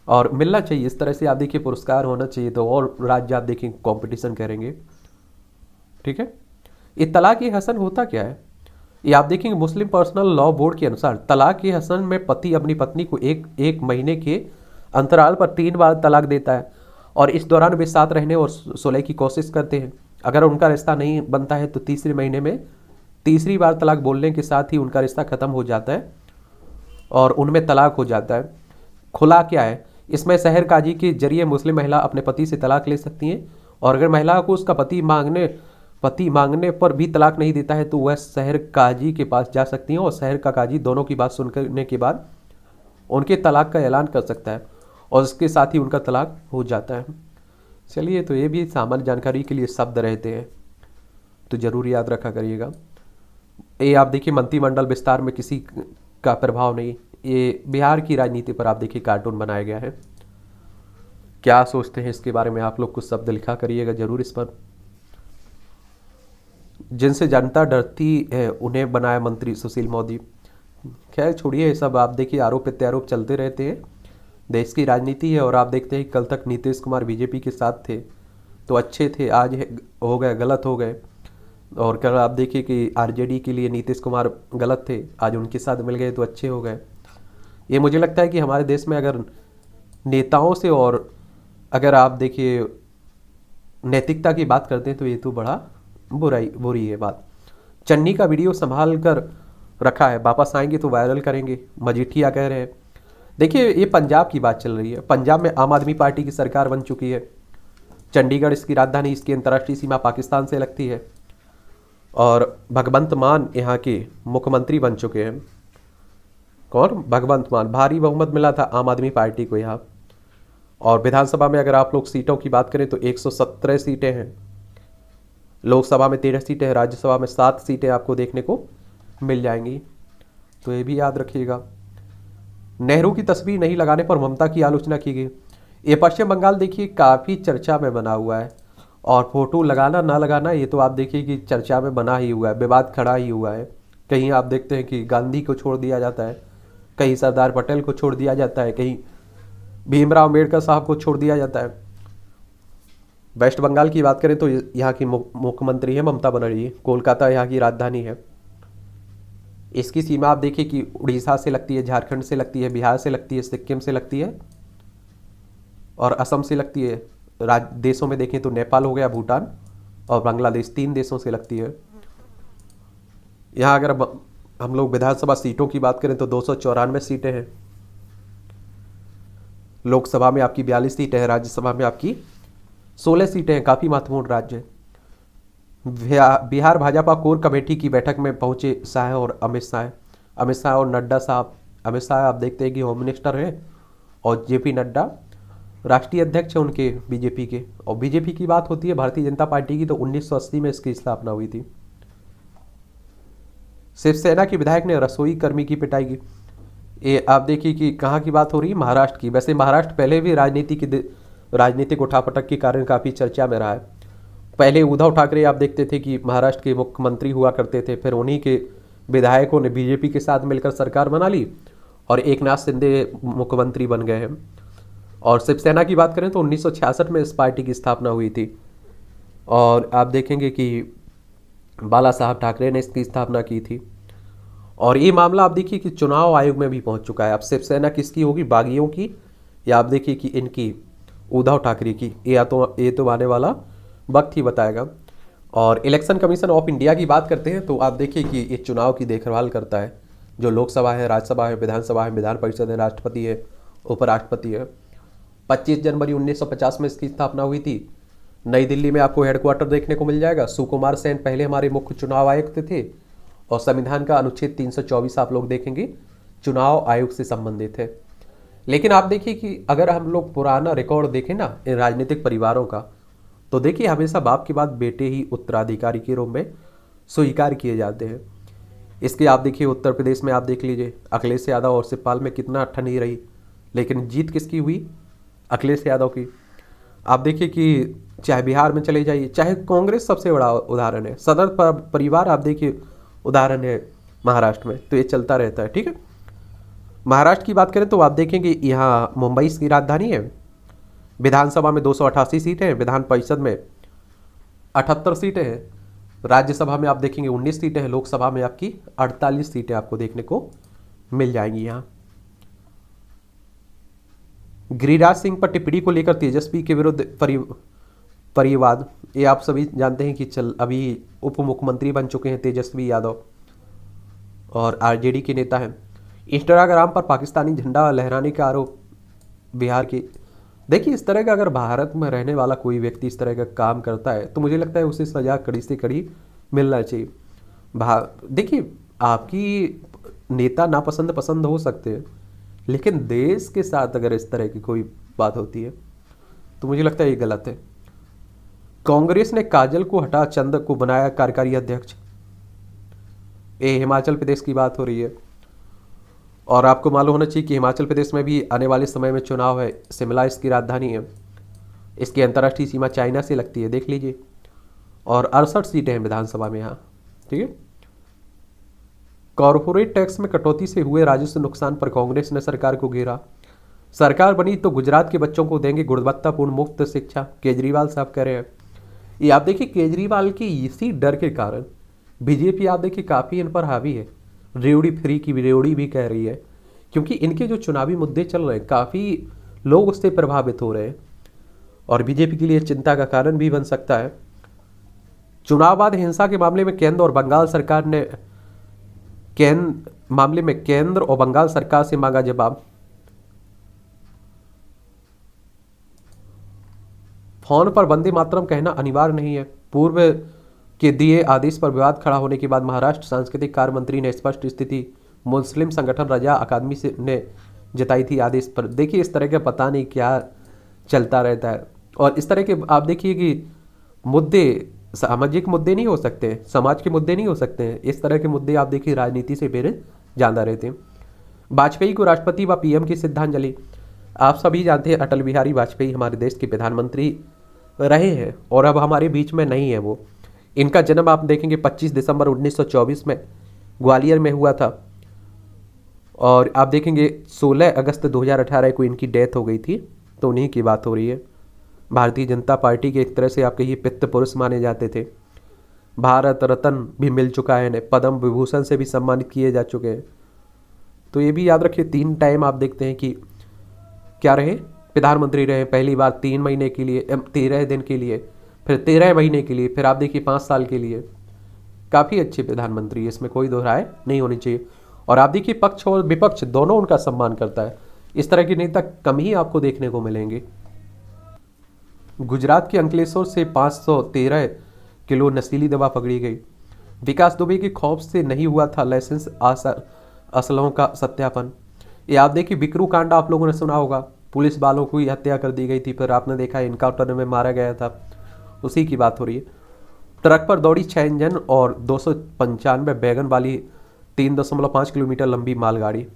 Speaker 1: और मिलना चाहिए। इस तरह से आप देखिए पुरस्कार होना चाहिए तो और राज्य आप देखिए कंपटीशन करेंगे, ठीक है। ये तलाक ए हसन होता क्या है, ये आप देखेंगे मुस्लिम पर्सनल लॉ बोर्ड के अनुसार तलाक ए हसन में पति अपनी पत्नी को एक महीने के अंतराल पर 3 बार तलाक देता है, और इस दौरान वे साथ रहने और सुलह की कोशिश करते हैं। अगर उनका रिश्ता नहीं बनता है तो तीसरे महीने में तीसरी बार तलाक बोलने के साथ ही उनका रिश्ता खत्म हो जाता है और उनमें तलाक हो जाता है। खुला क्या है, इसमें शहर काजी के जरिए मुस्लिम महिला अपने पति से तलाक ले सकती हैं, और अगर महिला को उसका पति मांगने पर भी तलाक नहीं देता है तो वह शहर काजी के पास जा सकती हैं, और शहर का काजी दोनों की बात सुनने के बाद उनके तलाक का ऐलान कर सकता है, और उसके साथ ही उनका तलाक हो जाता है। चलिए, तो ये भी सामान्य जानकारी के लिए शब्द रहते हैं, तो ज़रूर याद रखा करिएगा। ये आप देखिए मंत्रिमंडल विस्तार में किसी का प्रभाव नहीं, ये बिहार की राजनीति पर आप देखिए कार्टून बनाया गया है। क्या सोचते हैं इसके बारे में आप लोग कुछ शब्द लिखा करिएगा जरूर इस पर। जिनसे जनता डरती है उन्हें बनाया मंत्री सुशील मोदी। खैर छोड़िए ये सब, आप देखिए आरोप प्रत्यारोप चलते रहते हैं, देश की राजनीति है। और आप देखते हैं कल तक नीतीश कुमार बीजेपी के साथ थे तो अच्छे थे, आज हो गए गलत हो गए। और कल आप देखिए कि आरजेडी के लिए नीतीश कुमार गलत थे, आज उनके साथ मिल गए तो अच्छे हो गए। ये मुझे लगता है कि हमारे देश में अगर नेताओं से और अगर आप देखिए नैतिकता की बात करते हैं तो ये तो बड़ा बुरी है बात। चन्नी का वीडियो संभाल कर रखा है, वापस आएंगे तो वायरल करेंगे, मजीठिया कह रहे हैं। देखिए ये पंजाब की बात चल रही है, पंजाब में आम आदमी पार्टी की सरकार बन चुकी है। चंडीगढ़ इसकी राजधानी, इसकी अंतर्राष्ट्रीय सीमा पाकिस्तान से लगती है, और भगवंत मान यहाँ के मुख्यमंत्री बन चुके हैं। कौन? भगवंत मान। भारी बहुमत मिला था आम आदमी पार्टी को यहाँ। और विधानसभा में अगर आप लोग सीटों की बात करें तो 117 सीटें हैं, लोकसभा में 13 सीटें हैं, राज्यसभा में 7 सीटें आपको देखने को मिल जाएंगी, तो ये भी याद रखिएगा। नेहरू की तस्वीर नहीं लगाने पर ममता की आलोचना की गई। ये पश्चिम बंगाल देखिए काफ़ी चर्चा में बना हुआ है, और फोटो लगाना ना लगाना ये तो आप देखिए कि चर्चा में बना ही हुआ है, विवाद खड़ा ही हुआ है। कहीं आप देखते हैं कि गांधी को छोड़ दिया जाता है, कहीं सरदार पटेल को छोड़ दिया जाता है, कहीं भीमराव अम्बेडकर साहब को छोड़ दिया जाता है। वेस्ट बंगाल की बात करें तो यहाँ की मुख्यमंत्री है ममता बनर्जी, कोलकाता यहाँ की राजधानी है। इसकी सीमा आप देखिए कि उड़ीसा से लगती है, झारखंड से लगती है, बिहार से लगती है, सिक्किम से लगती है और असम से लगती है। देशों में देखें तो नेपाल हो गया, भूटान और बांग्लादेश, 3 देशों से लगती है। यहाँ अगर हम लोग विधानसभा सीटों की बात करें तो 294 सीटें हैं, लोकसभा में आपकी 42 सीटें हैं, राज्यसभा में आपकी 16 सीटें हैं, काफ़ी महत्वपूर्ण राज्य है। बिहार भाजपा कोर कमेटी की बैठक में पहुंचे शाह और अमित शाह और नड्डा साहब। अमित शाह आप देखते हैं कि होम मिनिस्टर हैं, और जेपी नड्डा राष्ट्रीय अध्यक्ष है उनके बीजेपी के। और बीजेपी की बात होती है भारतीय जनता पार्टी की तो 1980 में इसकी स्थापना हुई थी। शिवसेना के विधायक ने रसोई कर्मी की पिटाई की। ये आप देखिए कि कहाँ की बात हो रही है, महाराष्ट्र की। वैसे महाराष्ट्र पहले भी राजनीतिक उठापटक के कारण काफ़ी चर्चा में रहा है। पहले उद्धव ठाकरे आप देखते थे कि महाराष्ट्र के मुख्यमंत्री हुआ करते थे, फिर उन्हीं के विधायकों ने बीजेपी के साथ मिलकर सरकार बना ली और एकनाथ शिंदे मुख्यमंत्री बन गए हैं। और शिवसेना की बात करें तो 1966 में इस पार्टी की स्थापना हुई थी, और आप देखेंगे कि बाला साहब ठाकरे ने इसकी स्थापना की थी। और ये मामला आप देखिए कि चुनाव आयोग में भी पहुंच चुका है। अब शिवसेना किसकी होगी, बागियों की, या आप देखिए कि इनकी उद्धव ठाकरे की, ये तो आने वाला वक्त ही बताएगा। और इलेक्शन कमीशन ऑफ इंडिया की बात करते हैं तो आप देखिए कि ये चुनाव की देखभाल करता है, जो लोकसभा है, राज्यसभा है, विधानसभा है, विधान परिषद है, राष्ट्रपति है, उपराष्ट्रपति है। 25 जनवरी 1950 में इसकी स्थापना हुई थी। नई दिल्ली में आपको हेडक्वार्टर देखने को मिल जाएगा। सुकुमार सेन पहले हमारे मुख्य चुनाव आयुक्त थे, और संविधान का अनुच्छेद 324 आप लोग देखेंगे चुनाव आयोग से संबंधित है। लेकिन आप देखिए कि अगर हम लोग पुराना रिकॉर्ड देखें ना इन राजनीतिक परिवारों का, तो देखिए हमेशा बाप के बाद बेटे ही उत्तराधिकारी के रूप में स्वीकार किए जाते हैं। इसके आप देखिए उत्तर प्रदेश में आप देख लीजिए अखिलेश यादव और शिवपाल में कितना ठनी रही, लेकिन जीत किसकी हुई? अखिलेश यादव की। आप देखिए कि चाहे बिहार में चले जाइए, चाहे कांग्रेस सबसे बड़ा उदाहरण है, सदर परिवार आप देखिए उदाहरण है महाराष्ट्र में, तो ये चलता रहता है। ठीक है, महाराष्ट्र की बात करें तो आप देखेंगे यहाँ मुंबई की राजधानी है, विधानसभा में 288 सीटें हैं, विधान परिषद में 78 सीटें हैं, राज्यसभा में आप देखेंगे 19 सीटें हैं, लोकसभा में आपकी 48 सीटें आपको देखने को मिल जाएंगी। यहाँ गिरिराज सिंह पर टिप्पणी को लेकर तेजस्वी के विरुद्ध परिवाद, ये आप सभी जानते हैं कि अभी उप मुख्यमंत्री बन चुके हैं तेजस्वी यादव और आरजेडी के नेता हैं। इंस्टाग्राम पर पाकिस्तानी झंडा लहराने का आरोप बिहार की। देखिए इस तरह का अगर भारत में रहने वाला कोई व्यक्ति इस तरह का काम करता है तो मुझे लगता है उसे सजा कड़ी से कड़ी मिलना चाहिए। देखिए आपकी नेता नापसंद पसंद हो सकते हैं, लेकिन देश के साथ अगर इस तरह की कोई बात होती है तो मुझे लगता है ये गलत है। कांग्रेस ने काजल को हटा चंद को बनाया कार्यकारी अध्यक्ष, ये हिमाचल प्रदेश की बात हो रही है। और आपको मालूम होना चाहिए कि हिमाचल प्रदेश में भी आने वाले समय में चुनाव है, शिमला इसकी राजधानी है, इसकी अंतर्राष्ट्रीय सीमा चाइना से लगती है, देख लीजिए, और 68 सीटें हैं विधानसभा में यहाँ। ठीक है, कॉरपोरेट टैक्स में कटौती से हुए राजस्व नुकसान पर कांग्रेस ने सरकार को घेरा, सरकार बनी तो गुजरात के बच्चों को देंगे गुणवत्तापूर्ण मुफ्त शिक्षा, केजरीवाल साहब कह रहे हैं। ये आप देखिए केजरीवाल के इसी डर के कारण बीजेपी आप देखिए काफ़ी इन पर हावी है, रेवड़ी फ्री की रेवड़ी भी कह रही है, क्योंकि इनके जो चुनावी मुद्दे चल रहे हैं काफ़ी लोग उससे प्रभावित हो रहे हैं और बीजेपी के लिए चिंता का कारण भी बन सकता है। चुनाव बाद हिंसा के मामले में केंद्र और बंगाल सरकार ने केंद्र और बंगाल सरकार से मांगा जवाब। फोन पर वंदे मातरम कहना अनिवार्य नहीं है, पूर्व के दिए आदेश पर विवाद खड़ा होने के बाद महाराष्ट्र सांस्कृतिक कार्य मंत्री ने स्पष्ट स्थिति मुस्लिम संगठन रजा अकादमी से ने जताई थी आदेश पर। देखिए इस तरह का पता नहीं क्या चलता रहता है और इस तरह के आप देखिए कि मुद्दे सामाजिक मुद्दे नहीं हो सकते, समाज के मुद्दे नहीं हो सकते हैं, इस तरह के मुद्दे आप देखिए राजनीति से फिर ज़्यादा रहते हैं। वाजपेयी को राष्ट्रपति व पीएम की श्रद्धांजलि। आप सभी जानते हैं अटल बिहारी वाजपेयी हमारे देश के प्रधानमंत्री रहे हैं और अब हमारे बीच में नहीं है वो। इनका जन्म आप देखेंगे 25 दिसंबर 1924 में ग्वालियर में हुआ था और आप देखेंगे 16 अगस्त 2018 को इनकी डेथ हो गई थी, तो उन्हीं की बात हो रही है। भारतीय जनता पार्टी के एक तरह से आपके ये पित्त पुरुष माने जाते थे। भारत रत्न भी मिल चुका है इन्हें, पद्म विभूषण से भी सम्मानित किए जा चुके हैं। तो ये भी याद रखिए 3 टाइम आप देखते हैं कि क्या रहे, प्रधानमंत्री रहे, पहली बार 3 महीने के लिए 13 दिन के लिए, फिर 13 महीने के लिए, फिर आप देखिए 5 साल के लिए। काफ़ी अच्छे प्रधानमंत्री, इसमें कोई दो राय नहीं होनी चाहिए। और आप देखिए पक्ष और विपक्ष दोनों उनका सम्मान करता है, इस तरह के नेता कम ही आपको देखने को मिलेंगे। गुजरात के अंकलेश्वर से 513 किलो नशीली दवा पकड़ी गई। विकास दुबे के खौफ से नहीं हुआ था लाइसेंस असलहों का सत्यापन। ये आप देखिए बिकरू कांड आप लोगों ने सुना होगा, पुलिस वालों की हत्या कर दी गई थी, फिर आपने देखा इनकाउंटर में मारा गया था, उसी की बात हो रही है। ट्रक पर दौड़ी 6 इंजन और 295 बैगन वाली 3.5 किलोमीटर लंबी मालगाड़ी।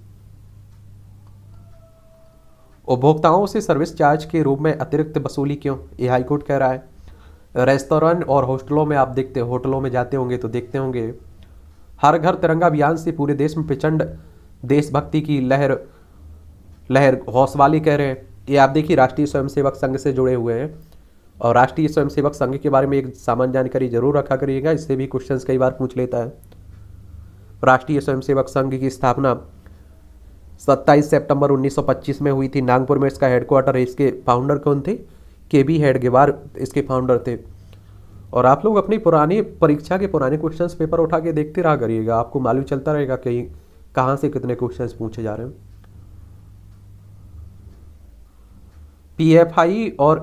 Speaker 1: उपभोक्ताओं से सर्विस चार्ज के रूप में अतिरिक्त वसूली क्यों, ये हाईकोर्ट कह रहा है। रेस्तोरेंट और हॉस्टलों में आप देखते होटलों में जाते होंगे तो देखते होंगे हर घर तिरंगा अभियान से पूरे देश में प्रचंड देशभक्ति की लहर हौसवाली कह रहे हैं। ये आप देखिए राष्ट्रीय स्वयंसेवक संघ से जुड़े हुए हैं और राष्ट्रीय स्वयंसेवक संघ के बारे में एक सामान्य जानकारी जरूर रखा करिएगा, इससे भी क्वेश्चंस कई बार पूछ लेता है। राष्ट्रीय स्वयंसेवक संघ की स्थापना 27 सितंबर 1925 में हुई थी, नागपुर में इसका हेडक्वार्टर है। इसके फाउंडर कौन थे? KB हेडगेवार इसके फाउंडर थे। और आप लोग अपनी पुरानी परीक्षा के पुराने क्वेश्चंस पेपर उठा के देखते रहा करिएगा, आपको मालूम चलता रहेगा कहीं कहाँ से कितने क्वेश्चंस पूछे जा रहे हैं। PFI और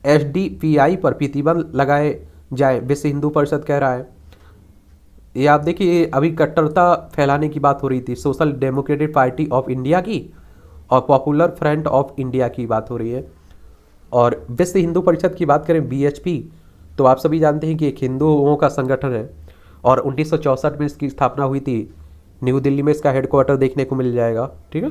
Speaker 1: SDPI पर प्रतिबंध लगाए जाए, विश्व हिंदू परिषद कह रहा है। ये आप देखिए, अभी कट्टरता फैलाने की बात हो रही थी, social democratic party of India की और पॉपुलर फ्रंट ऑफ इंडिया की बात हो रही है। और विश्व हिंदू परिषद की बात करें, बीएचपी, तो आप सभी जानते हैं कि एक हिंदुओं का संगठन है और 1964 में इसकी स्थापना हुई थी। न्यू दिल्ली में इसका हेडक्वार्टर देखने को मिल जाएगा, ठीक है।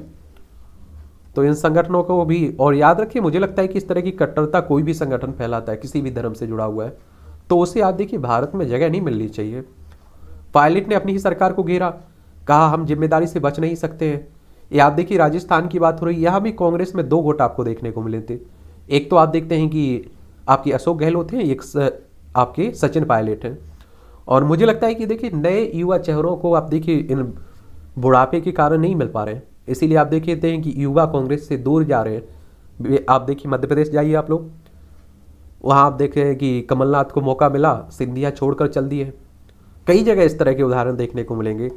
Speaker 1: तो इन संगठनों को भी, और याद रखिए, मुझे लगता है कि इस तरह की कट्टरता कोई भी संगठन फैलाता है किसी भी धर्म से जुड़ा हुआ है तो उसे आप देखिए भारत में जगह नहीं मिलनी चाहिए। पायलट ने अपनी ही सरकार को घेरा, कहा हम जिम्मेदारी से बच नहीं सकते हैं। ये आप देखिए, राजस्थान की बात हो रही है, यहाँ भी कांग्रेस में दो गुट आपको देखने को मिले थे। एक तो आप देखते हैं कि आपकी अशोक गहलोत हैं, एक आपके सचिन पायलट हैं। और मुझे लगता है कि देखिए नए युवा चेहरों को आप देखिए इन बुढ़ापे के कारण नहीं मिल पा रहे हैं, इसीलिए आप देखते हैं कि युवा कांग्रेस से दूर जा रहे हैं। आप देखिए मध्य प्रदेश जाइए आप लोग, वहाँ आप देखें कि कमलनाथ को मौका मिला, सिंधिया छोड़कर चल दिए। कई जगह इस तरह के उदाहरण देखने को मिलेंगे।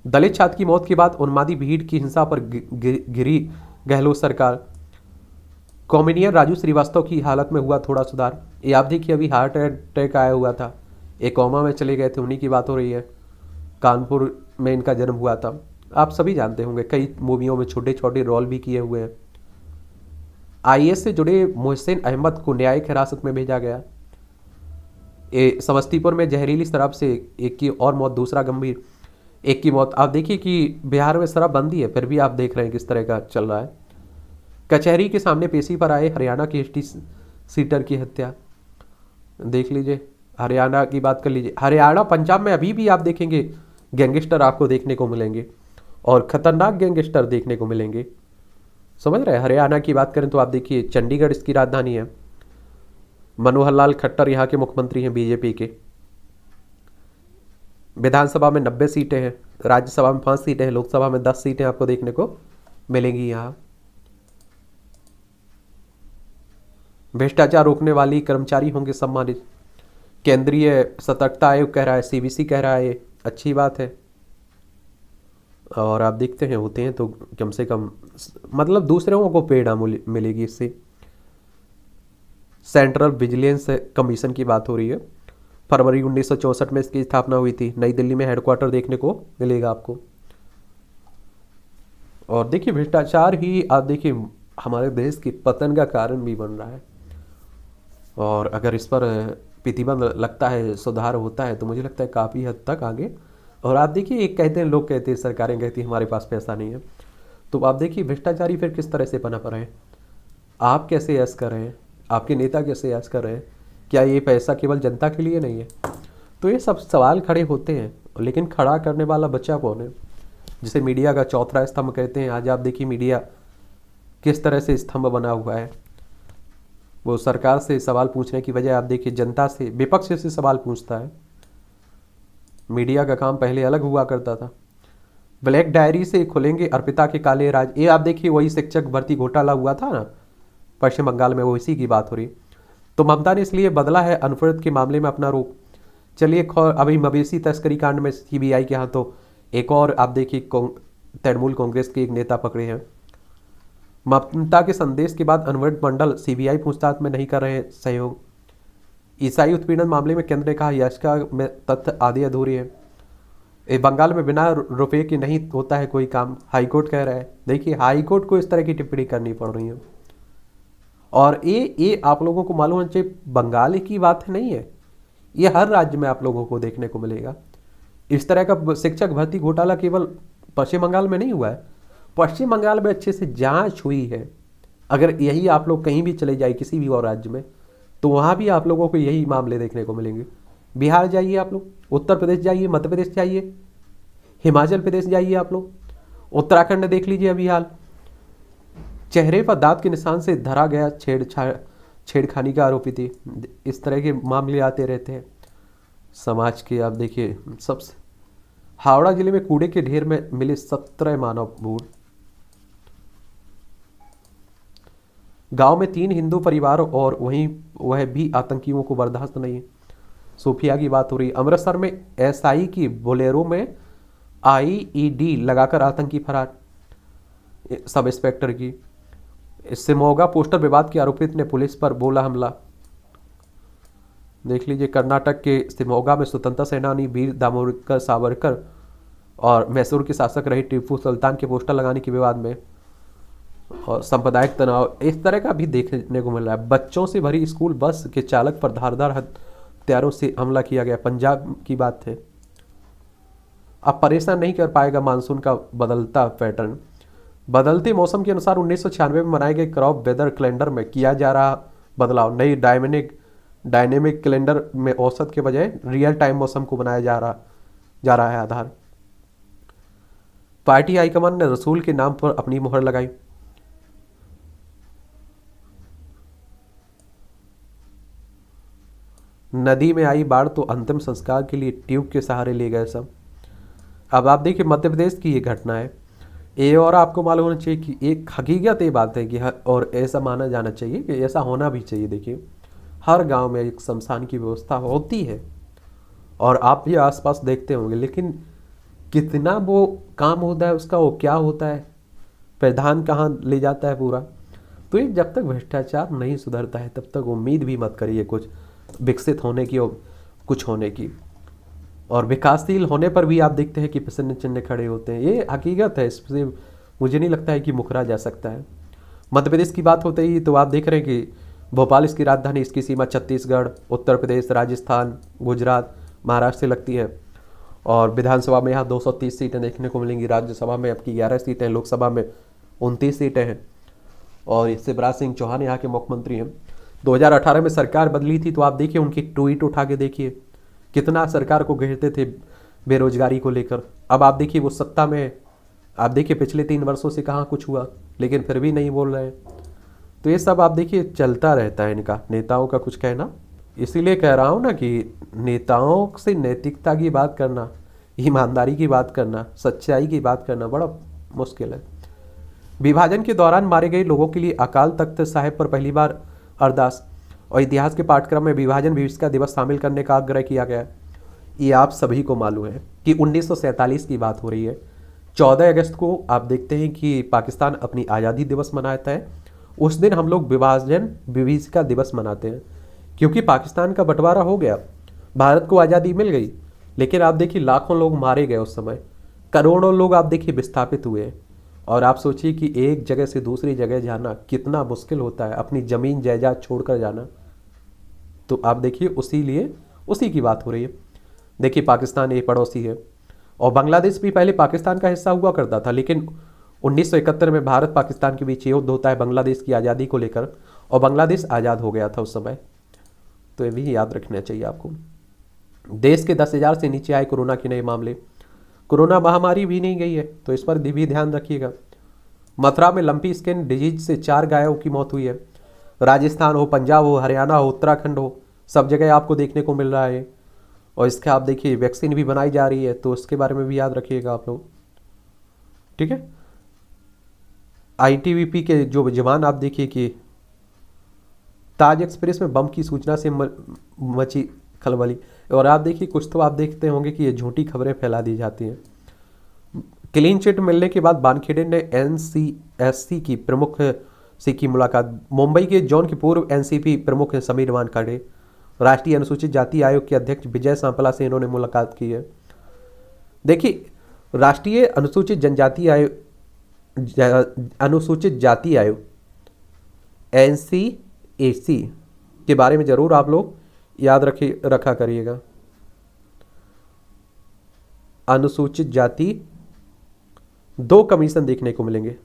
Speaker 1: दलित छात्र की मौत के बाद उन्मादी भीड़ की हिंसा पर गिरी गहलोत सरकार। कॉमेडियन राजू श्रीवास्तव की हालत में हुआ थोड़ा सुधार। ये आप देखिए, अभी हार्ट अटैक आया हुआ था, एक कोमा में चले गए थे, उन्हीं की बात हो रही है। कानपुर में इनका जन्म हुआ था, आप सभी जानते होंगे, कई मूवियों में छोटे छोटे रोल भी किए हुए हैं। आईएएस से जुड़े मोहसिन अहमद को न्यायिक हिरासत में भेजा गया। समस्तीपुर में जहरीली शराब से एक की और मौत, दूसरा गंभीर, एक की मौत। आप देखिए कि बिहार में शराब बंदी है, फिर भी आप देख रहे हैं किस तरह का चल रहा है। कचहरी के सामने पेशी पर आए हरियाणा के हिस्ट्री सीटर की हत्या, देख लीजिए। हरियाणा की बात कर लीजिए, हरियाणा पंजाब में अभी भी आप देखेंगे गैंगस्टर आपको देखने को मिलेंगे और खतरनाक गैंगस्टर देखने को मिलेंगे, समझ रहे हैं। हरियाणा की बात करें तो आप देखिए चंडीगढ़ इसकी राजधानी है। मनोहर लाल खट्टर यहाँ के मुख्यमंत्री हैं बीजेपी के। विधानसभा में 90 सीटें हैं, राज्यसभा में 5 सीटें हैं, लोकसभा में 10 सीटें आपको देखने को मिलेंगी। यहाँ भ्रष्टाचार रोकने वाली कर्मचारी होंगे सम्मानित। केंद्रीय सतर्कता आयोग कह रहा है, सीवीसी कह रहा है, अच्छी बात है। और आप देखते हैं होते हैं तो कम से कम मतलब दूसरों को प्रेरणा मिलेगी इससे। सेंट्रल विजिलेंस कमीशन की बात हो रही है, फरवरी 1964 में इसकी स्थापना हुई थी। नई दिल्ली में हेडक्वार्टर देखने को मिलेगा आपको। और देखिए भ्रष्टाचार ही आप देखिए हमारे देश के पतन का कारण भी बन रहा है, और अगर इस पर प्रतिबंध लगता है, सुधार होता है, तो मुझे लगता है काफ़ी हद तक आगे। और आप देखिए, एक कहते हैं, लोग कहते हैं, सरकारें कहती हैं हमारे पास पैसा नहीं है, तो आप देखिए भ्रष्टाचारी फिर किस तरह से पनप रहे हैं। आप कैसे ऐश कर रहे हैं, आपके नेता कैसे ऐश कर रहे हैं, क्या ये पैसा केवल जनता के लिए नहीं है? तो ये सब सवाल खड़े होते हैं, लेकिन खड़ा करने वाला बच्चा कौन है, जिसे मीडिया का चौथा स्तंभ कहते हैं। आज आप देखिए मीडिया किस तरह से स्तंभ बना हुआ है। वो सरकार से सवाल पूछने की बजाय आप देखिए जनता से, विपक्ष से सवाल पूछता है। मीडिया का काम पहले अलग हुआ करता था। ब्लैक डायरी से खुलेंगे अर्पिता के काले राज, ये आप देखिए वही शिक्षक भर्ती घोटाला हुआ था ना पश्चिम बंगाल में, वो इसी की बात हो रही। तो ममता ने इसलिए बदला है अनुव्रत के मामले में अपना रूप। चलिए अभी मवेशी तस्करी कांड में सीबीआई के हाथों एक और आप देखिए तृणमूल कांग्रेस के एक नेता पकड़े हैं। ममता के संदेश के बाद अनुव्रत मंडल सीबीआई पूछताछ में नहीं कर रहे सहयोग। ईसाई उत्पीड़न मामले में केंद्र ने कहा याचिका में तथ्य आदि अधूरी है। बंगाल में बिना रुपए के नहीं होता है कोई काम, हाईकोर्ट कह रहा है। देखिए हाईकोर्ट को इस तरह की टिप्पणी करनी पड़ रही है। और ये आप लोगों को मालूम होना चाहिए, बंगाल की बात नहीं है, ये हर राज्य में आप लोगों को देखने को मिलेगा। इस तरह का शिक्षक भर्ती घोटाला केवल पश्चिम बंगाल में नहीं हुआ है, पश्चिम बंगाल में अच्छे से जांच हुई है। अगर यही आप लोग कहीं भी चले जाए किसी भी और राज्य में, तो वहाँ भी आप लोगों को यही मामले देखने को मिलेंगे। बिहार जाइए आप लोग, उत्तर प्रदेश जाइए, मध्य प्रदेश जाइए, हिमाचल प्रदेश जाइए आप लोग, उत्तराखंड देख लीजिए अभी हाल। चेहरे पर दांत के निशान से धरा गया छेड़खानी का आरोपी थी। इस तरह के मामले आते रहते हैं समाज के। आप देखिए सबसे हावड़ा जिले में कूड़े के ढेर में मिले 17 मानव बूढ़। गांव में 3 हिंदू परिवार और वह भी आतंकियों को बर्दाश्त नहीं। सोफिया की बात हो रही। अमृतसर में एसआई की बोलेरो में आईईडी लगाकर आतंकी फरार, सब इंस्पेक्टर की। सिमोगा पोस्टर विवाद के आरोपित ने पुलिस पर बोला हमला। देख लीजिए, कर्नाटक के शिमोगा में स्वतंत्रता सेनानी वीर दामोदर सावरकर और मैसूर के शासक रहे टीपू सुल्तान के पोस्टर लगाने के विवाद में, और सांप्रदायिक तनाव इस तरह का भी देखने को मिल रहा है। बच्चों से भरी स्कूल बस के चालक पर धारदार हथियारों से हमला किया गया, पंजाब की बात है। अब परेशान नहीं कर पाएगा मानसून का बदलता पैटर्न। बदलते मौसम के अनुसार 1996 में बनाए गए क्रॉप वेदर कैलेंडर में किया जा रहा बदलाव। नई डायनेमिक कैलेंडर में औसत के बजाय रियल टाइम मौसम को बनाया जा रहा है आधार। पार्टी हाईकमान ने रसूल के नाम पर अपनी मुहर लगाई। नदी में आई बाढ़ तो अंतिम संस्कार के लिए ट्यूब के सहारे ले गए सब। अब आप देखिए, मध्य प्रदेश की ये घटना है ये, और आपको मालूम होना चाहिए कि एक हकीकत ये बात है कि और ऐसा माना जाना चाहिए कि ऐसा होना भी चाहिए। देखिए, हर गांव में एक शमशान की व्यवस्था होती है और आप भी आसपास देखते होंगे, लेकिन कितना वो काम होता है उसका, वो क्या होता है, प्रधान कहाँ ले जाता है पूरा। तो ये जब तक भ्रष्टाचार नहीं सुधरता है तब तक उम्मीद भी मत करिए कुछ विकसित होने की और कुछ होने की। और विकासशील होने पर भी आप देखते हैं कि प्रसन्न चिन्ह खड़े होते हैं, ये हकीकत है, इससे मुझे नहीं लगता है कि मुकरा जा सकता है। मध्य प्रदेश की बात होते ही तो आप देख रहे हैं कि भोपाल इसकी राजधानी, इसकी सीमा छत्तीसगढ़, उत्तर प्रदेश, राजस्थान, गुजरात, महाराष्ट्र से लगती है। और विधानसभा में यहाँ 230 सीटें देखने को मिलेंगी, राज्यसभा में आपकी 11 सीटें, लोकसभा में 29 सीटें हैं। और शिवराज सिंह चौहान यहाँ के मुख्यमंत्री हैं। 2018 में सरकार बदली थी तो आप देखिए उनकी ट्वीट उठा के देखिए कितना सरकार को घेरते थे बेरोजगारी को लेकर। अब आप देखिए वो सत्ता में, आप देखिए पिछले 3 वर्षों से कहाँ कुछ हुआ, लेकिन फिर भी नहीं बोल रहे हैं। तो ये सब आप देखिए चलता रहता है इनका, नेताओं का कुछ कहना। इसीलिए कह रहा हूँ ना कि नेताओं से नैतिकता की बात करना, ईमानदारी की बात करना, सच्चाई की बात करना बड़ा मुश्किल है। विभाजन के दौरान मारे गए लोगों के लिए अकाल तख्त साहिब पर पहली बार अरदास, और इतिहास के पाठ्यक्रम में विभाजन विभीषिका दिवस शामिल करने का आग्रह किया गया। ये आप सभी को मालूम है कि 1947 की बात हो रही है। 14 अगस्त को आप देखते हैं कि पाकिस्तान अपनी आज़ादी दिवस मनाता है। उस दिन हम लोग विभाजन विभीषिका दिवस मनाते हैं, क्योंकि पाकिस्तान का बंटवारा हो गया, भारत को आज़ादी मिल गई। लेकिन आप देखिए लाखों लोग मारे गए उस समय, करोड़ों लोग आप देखिए विस्थापित हुए। और आप सोचिए कि एक जगह से दूसरी जगह जाना कितना मुश्किल होता है, अपनी ज़मीन जायदाद छोड़कर जाना। तो आप देखिए उसी की बात हो रही है। देखिए पाकिस्तान ये पड़ोसी है, और बांग्लादेश भी पहले पाकिस्तान का हिस्सा हुआ करता था, लेकिन 1971 में भारत पाकिस्तान के बीच युद्ध होता है बांग्लादेश की आज़ादी को लेकर, और बांग्लादेश आज़ाद हो गया था उस समय। तो ये भी याद रखना चाहिए आपको। देश के 10,000 से नीचे आए कोरोना के नए मामले। कोरोना महामारी भी नहीं गई है, तो इस पर भी ध्यान रखिएगा। मथुरा में लंपी स्किन डिजीज से 4 गायों की मौत हुई है। राजस्थान हो, पंजाब हो, हरियाणा हो, उत्तराखंड हो, सब जगह आपको देखने को मिल रहा है। और इसके आप देखिए वैक्सीन भी बनाई जा रही है, तो उसके बारे में भी याद रखिएगा आप लोग, ठीक है। आईटीबीपी के जो जवान आप देखिए कि ताज एक्सप्रेस में बम की सूचना से मची खलबली। और आप देखिए कुछ तो आप देखते होंगे कि ये झूठी खबरें फैला दी जाती हैं। क्लीन चिट मिलने के बाद वानखेड़े ने एनसीएससी की प्रमुख से की मुलाकात। मुंबई के जौन के पूर्व एनसीपी प्रमुख समीर वानखेड़े, राष्ट्रीय अनुसूचित जाति आयोग के अध्यक्ष विजय सांपला से इन्होंने मुलाकात की है। देखिए राष्ट्रीय अनुसूचित जाति आयोग एनसीएसी के बारे में जरूर आप लोग याद रखा करिएगा। अनुसूचित जाति 2 कमीशन देखने को मिलेंगे।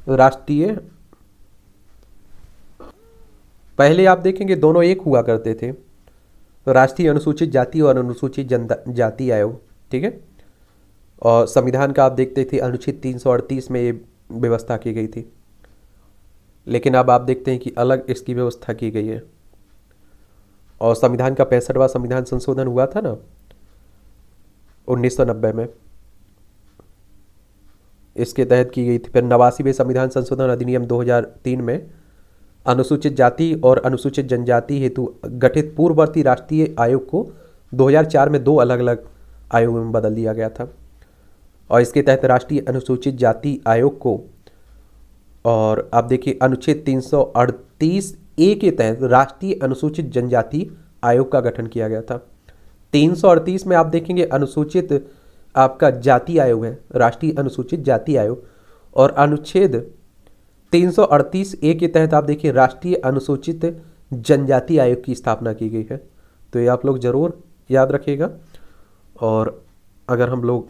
Speaker 1: राष्ट्रीय, पहले आप देखेंगे दोनों एक हुआ करते थे, राष्ट्रीय अनुसूचित जाति और अनुसूचित जाति आयोग, ठीक है। और संविधान का आप देखते थे अनुच्छेद 338 में ये व्यवस्था की गई थी, लेकिन अब आप देखते हैं कि अलग इसकी व्यवस्था की गई है। और संविधान का 65वां संविधान संशोधन हुआ था ना 1990 में, इसके तहत की गई थी। फिर 89वें संविधान संशोधन अधिनियम 2003 में अनुसूचित जाति और अनुसूचित जनजाति हेतु गठित पूर्ववर्ती राष्ट्रीय आयोग को 2004 में 2 अलग अलग आयोगों में बदल दिया गया था। और इसके तहत राष्ट्रीय अनुसूचित जाति आयोग को और आप देखिए अनुच्छेद 338 के तहत राष्ट्रीय अनुसूचित जनजाति आयोग का गठन किया गया था। 338 में आप देखेंगे अनुसूचित आपका जाति आयोग है, राष्ट्रीय अनुसूचित जाति आयोग। और अनुच्छेद 338 के तहत आप देखिए राष्ट्रीय अनुसूचित जनजाति आयोग की स्थापना की गई है। तो ये आप लोग ज़रूर याद रखिएगा। और अगर हम लोग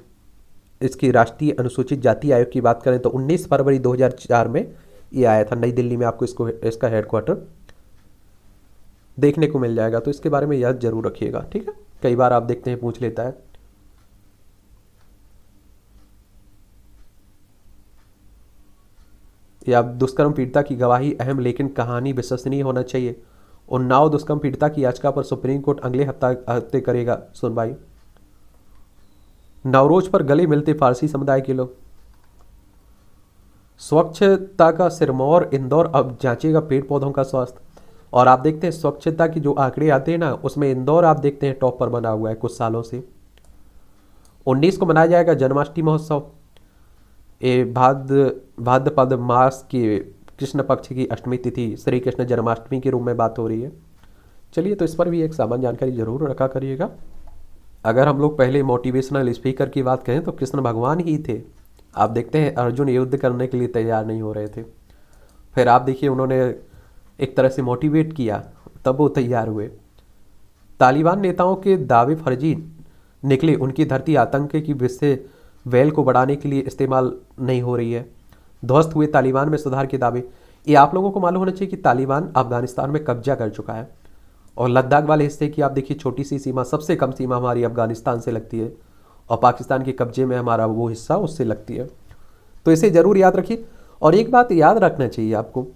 Speaker 1: इसकी राष्ट्रीय अनुसूचित जाति आयोग की बात करें तो 19 फरवरी 2004 में ये आया था नई दिल्ली में। आपको इसका हेडक्वार्टर देखने को मिल जाएगा, तो इसके बारे में याद जरूर रखिएगा, ठीक है। कई बार आप देखते हैं पूछ लेता है। या दुष्कर्म पीड़िता की गवाही अहम लेकिन कहानी विश्वसनीय होना चाहिए। उन्नाव दुष्कर्म पीड़िता की याचिका पर सुप्रीम कोर्ट अगले हफ्ते करेगा सुनवाई। नवरोज पर गले मिलते फारसी समुदाय के लोग। स्वच्छता का सिरमौर इंदौर अब जांचेगा पेड़ पौधों का स्वास्थ्य। और आप देखते हैं स्वच्छता की जो आंकड़े आते हैं ना, उसमें इंदौर आप देखते हैं टॉप पर बना हुआ है कुछ सालों से। 19 को मनाया जाएगा जन्माष्टमी महोत्सव। ये भाद्रपद मास की कृष्ण पक्ष की अष्टमी तिथि श्री कृष्ण जन्माष्टमी के रूप में बात हो रही है। चलिए, तो इस पर भी एक सामान्य जानकारी जरूर रखा करिएगा। अगर हम लोग पहले मोटिवेशनल स्पीकर की बात करें तो कृष्ण भगवान ही थे। आप देखते हैं अर्जुन युद्ध करने के लिए तैयार नहीं हो रहे थे, फिर आप देखिए उन्होंने एक तरह से मोटिवेट किया, तब वो तैयार हुए। तालिबान नेताओं के दावे फर्जी निकले, उनकी धरती आतंक की विषय वेल को बढ़ाने के लिए इस्तेमाल नहीं हो रही है। ध्वस्त हुए तालिबान में सुधार के दावे। ये आप लोगों को मालूम होना चाहिए कि तालिबान अफगानिस्तान में कब्जा कर चुका है, और लद्दाख वाले हिस्से की आप देखिए छोटी सी सीमा, सबसे कम सीमा हमारी अफगानिस्तान से लगती है, और पाकिस्तान के कब्जे में हमारा वो हिस्सा उससे लगती है। तो इसे ज़रूर याद रखिए। और एक बात याद रखना चाहिए आपको,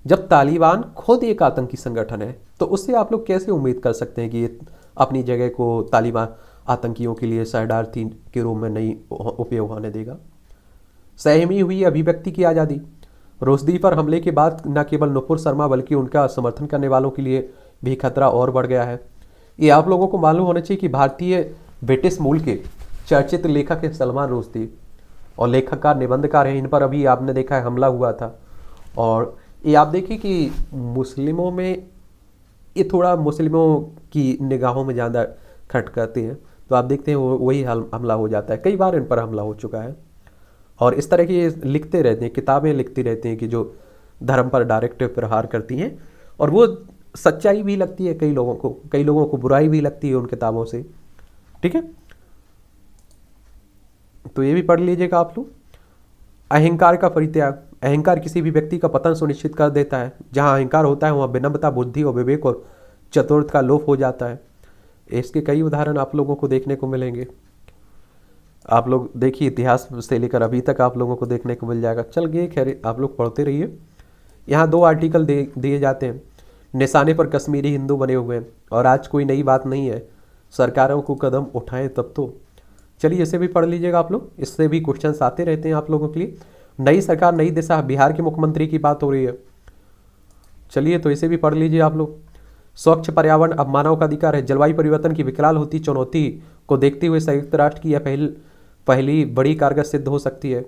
Speaker 1: जब तालिबान खुद एक आतंकी संगठन है तो उससे आप लोग कैसे उम्मीद कर सकते हैं कि ये अपनी जगह को तालिबान आतंकियों के लिए शरणार्थी के रूप में नहीं उपयोग होने देगा। सहमी हुई अभिव्यक्ति की आज़ादी। रोसदी पर हमले के बाद न केवल नुपुर शर्मा बल्कि उनका समर्थन करने वालों के लिए भी खतरा और बढ़ गया है। ये आप लोगों को मालूम होना चाहिए कि भारतीय ब्रिटिश मूल के चर्चित लेखक है सलमान रुश्दी, और लेखककार निबंधकार हैं। इन पर अभी आपने देखा है हमला हुआ था। और ये आप देखिए कि मुस्लिमों में ये थोड़ा मुस्लिमों की निगाहों में ज़्यादा खटकाते हैं, तो आप देखते हैं वही हमला हो जाता है। कई बार इन पर हमला हो चुका है, और इस तरह की लिखते रहते हैं, किताबें लिखती रहती हैं कि जो धर्म पर डायरेक्ट प्रहार करती हैं, और वो सच्चाई भी लगती है कई लोगों को बुराई भी लगती है उन किताबों से, ठीक है। तो ये भी पढ़ लीजिएगा आप लोग। अहंकार का परित्याग। अहंकार किसी भी व्यक्ति का पतन सुनिश्चित कर देता है। जहाँ अहंकार होता है वहाँ विनम्रता, बुद्धि और विवेक और चतुर्थ का लोप हो जाता है। इसके कई उदाहरण आप लोगों को देखने को मिलेंगे। आप लोग देखिए इतिहास से लेकर अभी तक आप लोगों को देखने को मिल जाएगा। चल गए, खैर आप लोग पढ़ते रहिए। यहाँ 2 आर्टिकल दिए जाते हैं। निशाने पर कश्मीरी हिंदू बने हुए हैं, और आज कोई नई बात नहीं है, सरकारों को कदम उठाएं तब तो। चलिए इसे भी पढ़ लीजिएगा आप लोग, इससे भी क्वेश्चंस आते रहते हैं आप लोगों के लिए। नई सरकार नई दिशा, बिहार के मुख्यमंत्री की बात हो रही है। चलिए तो इसे भी पढ़ लीजिए आप लोग। स्वच्छ पर्यावरण अब मानव का अधिकार है। जलवायु परिवर्तन की विकराल होती चुनौती को देखते हुए संयुक्त राष्ट्र की यह पहली बड़ी कारगर सिद्ध हो सकती है।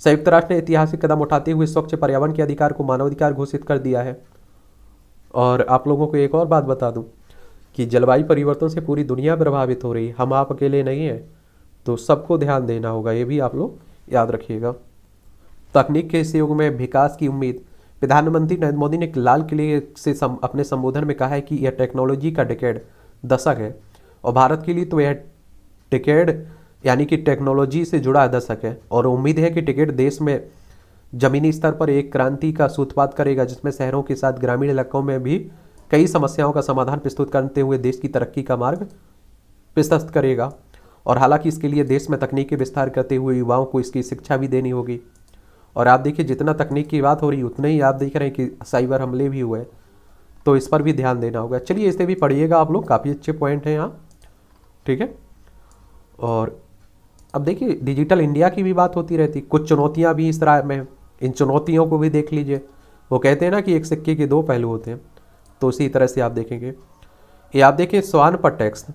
Speaker 1: संयुक्त राष्ट्र ने ऐतिहासिक कदम उठाते हुए स्वच्छ पर्यावरण के अधिकार को मानवाधिकार घोषित कर दिया है। और आप लोगों को एक और बात बता दूं कि जलवायु परिवर्तन से पूरी दुनिया प्रभावित हो रही है, हम आप अकेले नहीं हैं, तो सबको ध्यान देना होगा, ये भी आप लोग याद रखिएगा। तकनीक के इस युग में विकास की उम्मीद। प्रधानमंत्री नरेंद्र मोदी ने लाल किले से अपने संबोधन में कहा है कि यह टेक्नोलॉजी का डिकेड, दशक है, और भारत के लिए तो यह डिकेड यानी कि टेक्नोलॉजी से जुड़ा दशक है। और उम्मीद है कि टिकट देश में जमीनी स्तर पर एक क्रांति का सूत्रपात करेगा, जिसमें शहरों के साथ ग्रामीण इलाकों में भी कई समस्याओं का समाधान प्रस्तुत करते हुए देश की तरक्की का मार्ग प्रशस्त करेगा। और हालांकि इसके लिए देश में तकनीक के विस्तार करते हुए युवाओं को इसकी शिक्षा भी देनी होगी। और आप देखिए जितना तकनीक की बात हो रही है उतने ही आप देख रहे हैं कि साइबर हमले भी हुए, तो इस पर भी ध्यान देना होगा। चलिए इसे भी पढ़िएगा आप लोग, काफ़ी अच्छे पॉइंट हैं यहाँ, ठीक है। और अब देखिए डिजिटल इंडिया की भी बात होती रहती, कुछ चुनौतियाँ भी इस तरह में, इन चुनौतियों को भी देख लीजिए। वो कहते हैं ना कि एक सिक्के के 2 पहलू होते हैं, तो उसी तरह से आप देखेंगे। ये आप देखिए स्वान पर टैक्स,